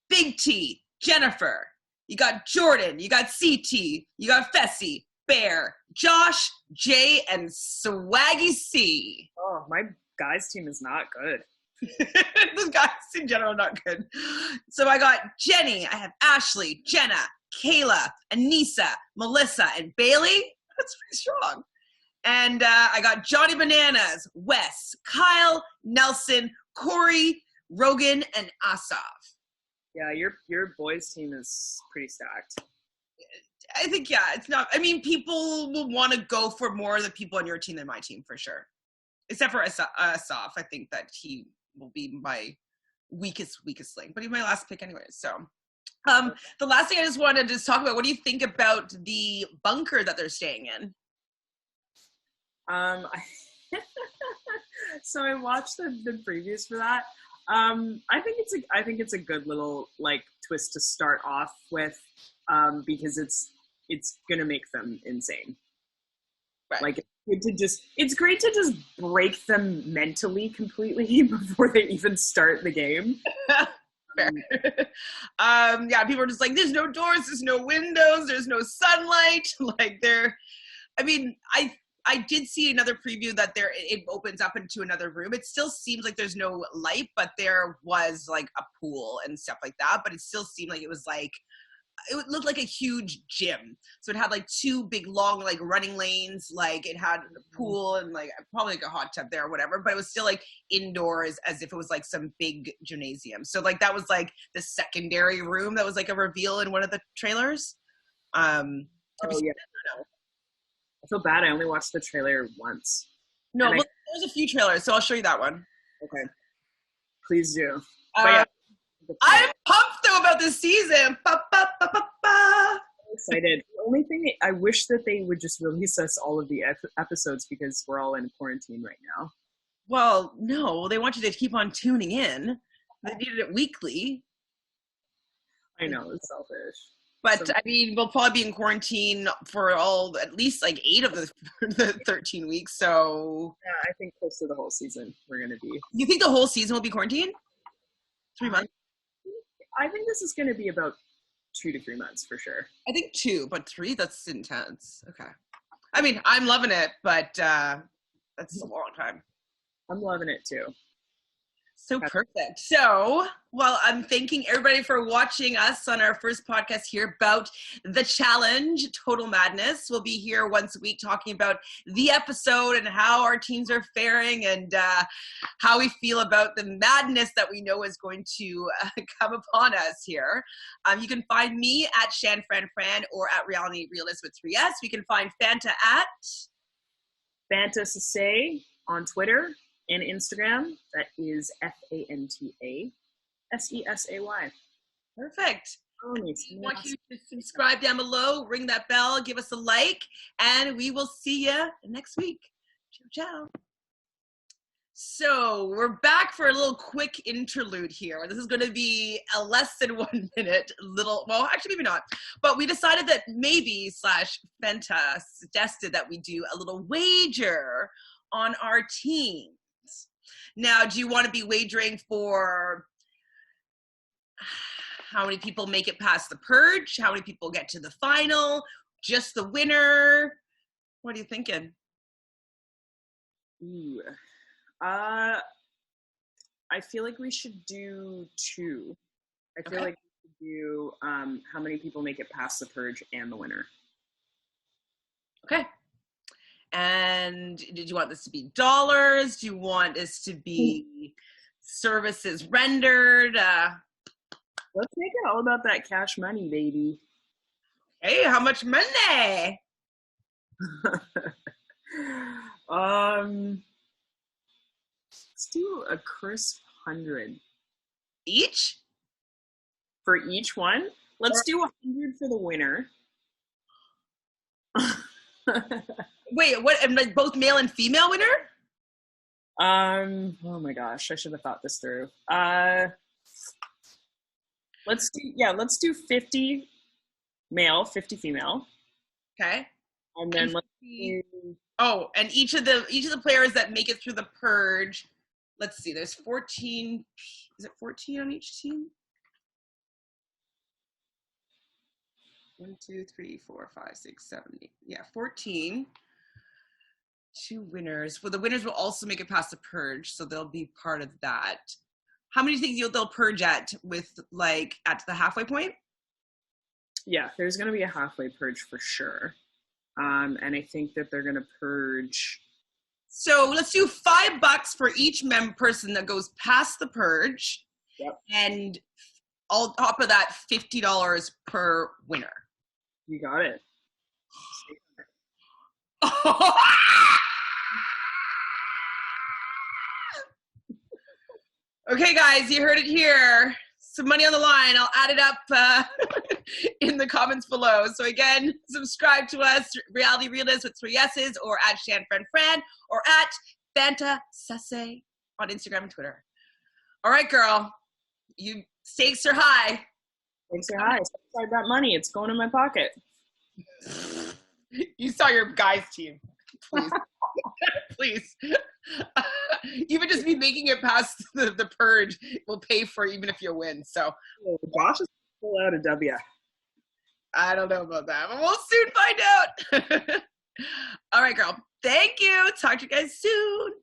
Big T, Jennifer. You got Jordan, you got CT, you got Fessy, Bear, Josh, Jay, and Swaggy C. Oh, my guys' team is not good. The guys in general are not good. So I got Jenny, I have Ashley, Jenna, Kaylah, Aneesa, Melissa, and Bayleigh. That's pretty strong. And I got Johnny Bananas, Wes, Kyle, Nelson, Cory, Rogan, and Asaf. Yeah, your boys' team is pretty stacked. I think, yeah, it's not. I mean, people will want to go for more of the people on your team than my team for sure. Except for Asaf. I think that he will be my weakest link, but he's my last pick anyway. So, the last thing I just wanted to talk about, what do you think about the bunker that they're staying in? So I watched the previews for that. I think it's a good little like twist to start off with, because it's gonna make them insane. Right. Like it's great to just break them mentally completely before they even start the game. Fair. Yeah, people are just like, there's no doors, there's no windows, there's no sunlight. Like I did see another preview that it opens up into another room. It still seems like there's no light, but there was like a pool and stuff like that. But it still seemed like it looked like a huge gym. So it had like two big long like running lanes. Like it had a pool and like probably like a hot tub there or whatever. But it was still like indoors as if it was like some big gymnasium. So like that was like the secondary room that was like a reveal in one of the trailers. Oh yeah. I feel bad. I only watched the trailer once. No, there's a few trailers, so I'll show you that one. Okay. Please do. I'm pumped though about this season. I'm excited. The only thing I wish that they would just release us all of the episodes because we're all in quarantine right now. Well, no, they want you to keep on tuning in. They needed it weekly. I know, it's selfish. But, I mean, we'll probably be in quarantine for at least like 8 of the 13 weeks, so... Yeah, I think close to the whole season we're going to be. You think the whole season will be quarantined? 3 months? I think this is going to be about 2 to 3 months for sure. I think 2, but 3, that's intense. Okay. I mean, I'm loving it, but that's a long time. I'm loving it too. So perfect. So, well, I'm thanking everybody for watching us on our first podcast here about the challenge, Total Madness. We'll be here once a week talking about the episode and how our teams are faring and how we feel about the madness that we know is going to come upon us here. You can find me at ShanFranFran or at Realness with 3S. We can find Fanta at Fanta Sesay on Twitter and Instagram. That is FANTA SESAY. Perfect. I want you to subscribe down below, ring that bell, give us a like, and we will see you next week. Ciao, ciao. So we're back for a little quick interlude here. This is going to be a less than 1 minute well, actually maybe not, but we decided that maybe Fanta suggested that we do a little wager on our teams. Now, do you want to be wagering for how many people make it past the purge? How many people get to the final? Just the winner? What are you thinking? Ooh. I feel like we should do 2. I feel like we should do how many people make it past the purge and the winner. Okay. And did you want this to be dollars? Do you want this to be services rendered? Let's make it all about that cash money, baby. Hey, how much money? Let's do a crisp 100 each for each one. Let's do 100 for the winner. Wait, what? And like both male and female winner? Oh my gosh, I should have thought this through. Let's do 50 male, 50 female. Okay. And then let's do... Oh, and each of the players that make it through the purge. Let's see. There's 14. Is it 14 on each team? 1, 2, 3, 4, 5, 6, 7, 8. Yeah, 14. 2 winners. Well, the winners will also make it past the purge, so they'll be part of that. How many do you think they'll purge at at the halfway point? Yeah, there's going to be a halfway purge for sure. And I think that they're going to purge. So let's do $5 for each person that goes past the purge. Yep. And on top of that, $50 per winner. You got it. Okay, guys, you heard it here. Some money on the line. I'll add it up in the comments below. So again, subscribe to us, Realness with 3 S's, or at ShanFriendFran, or at Fanta Sasse on Instagram and Twitter. All right, girl. You stakes are high. Stakes are high. Inside that money, it's going in my pocket. You saw your guys' team. Please. Please. Even just me making it past the purge will pay for even if you win. So Josh is pull out a W. I don't know about that, but we'll soon find out. All right, girl. Thank you. Talk to you guys soon.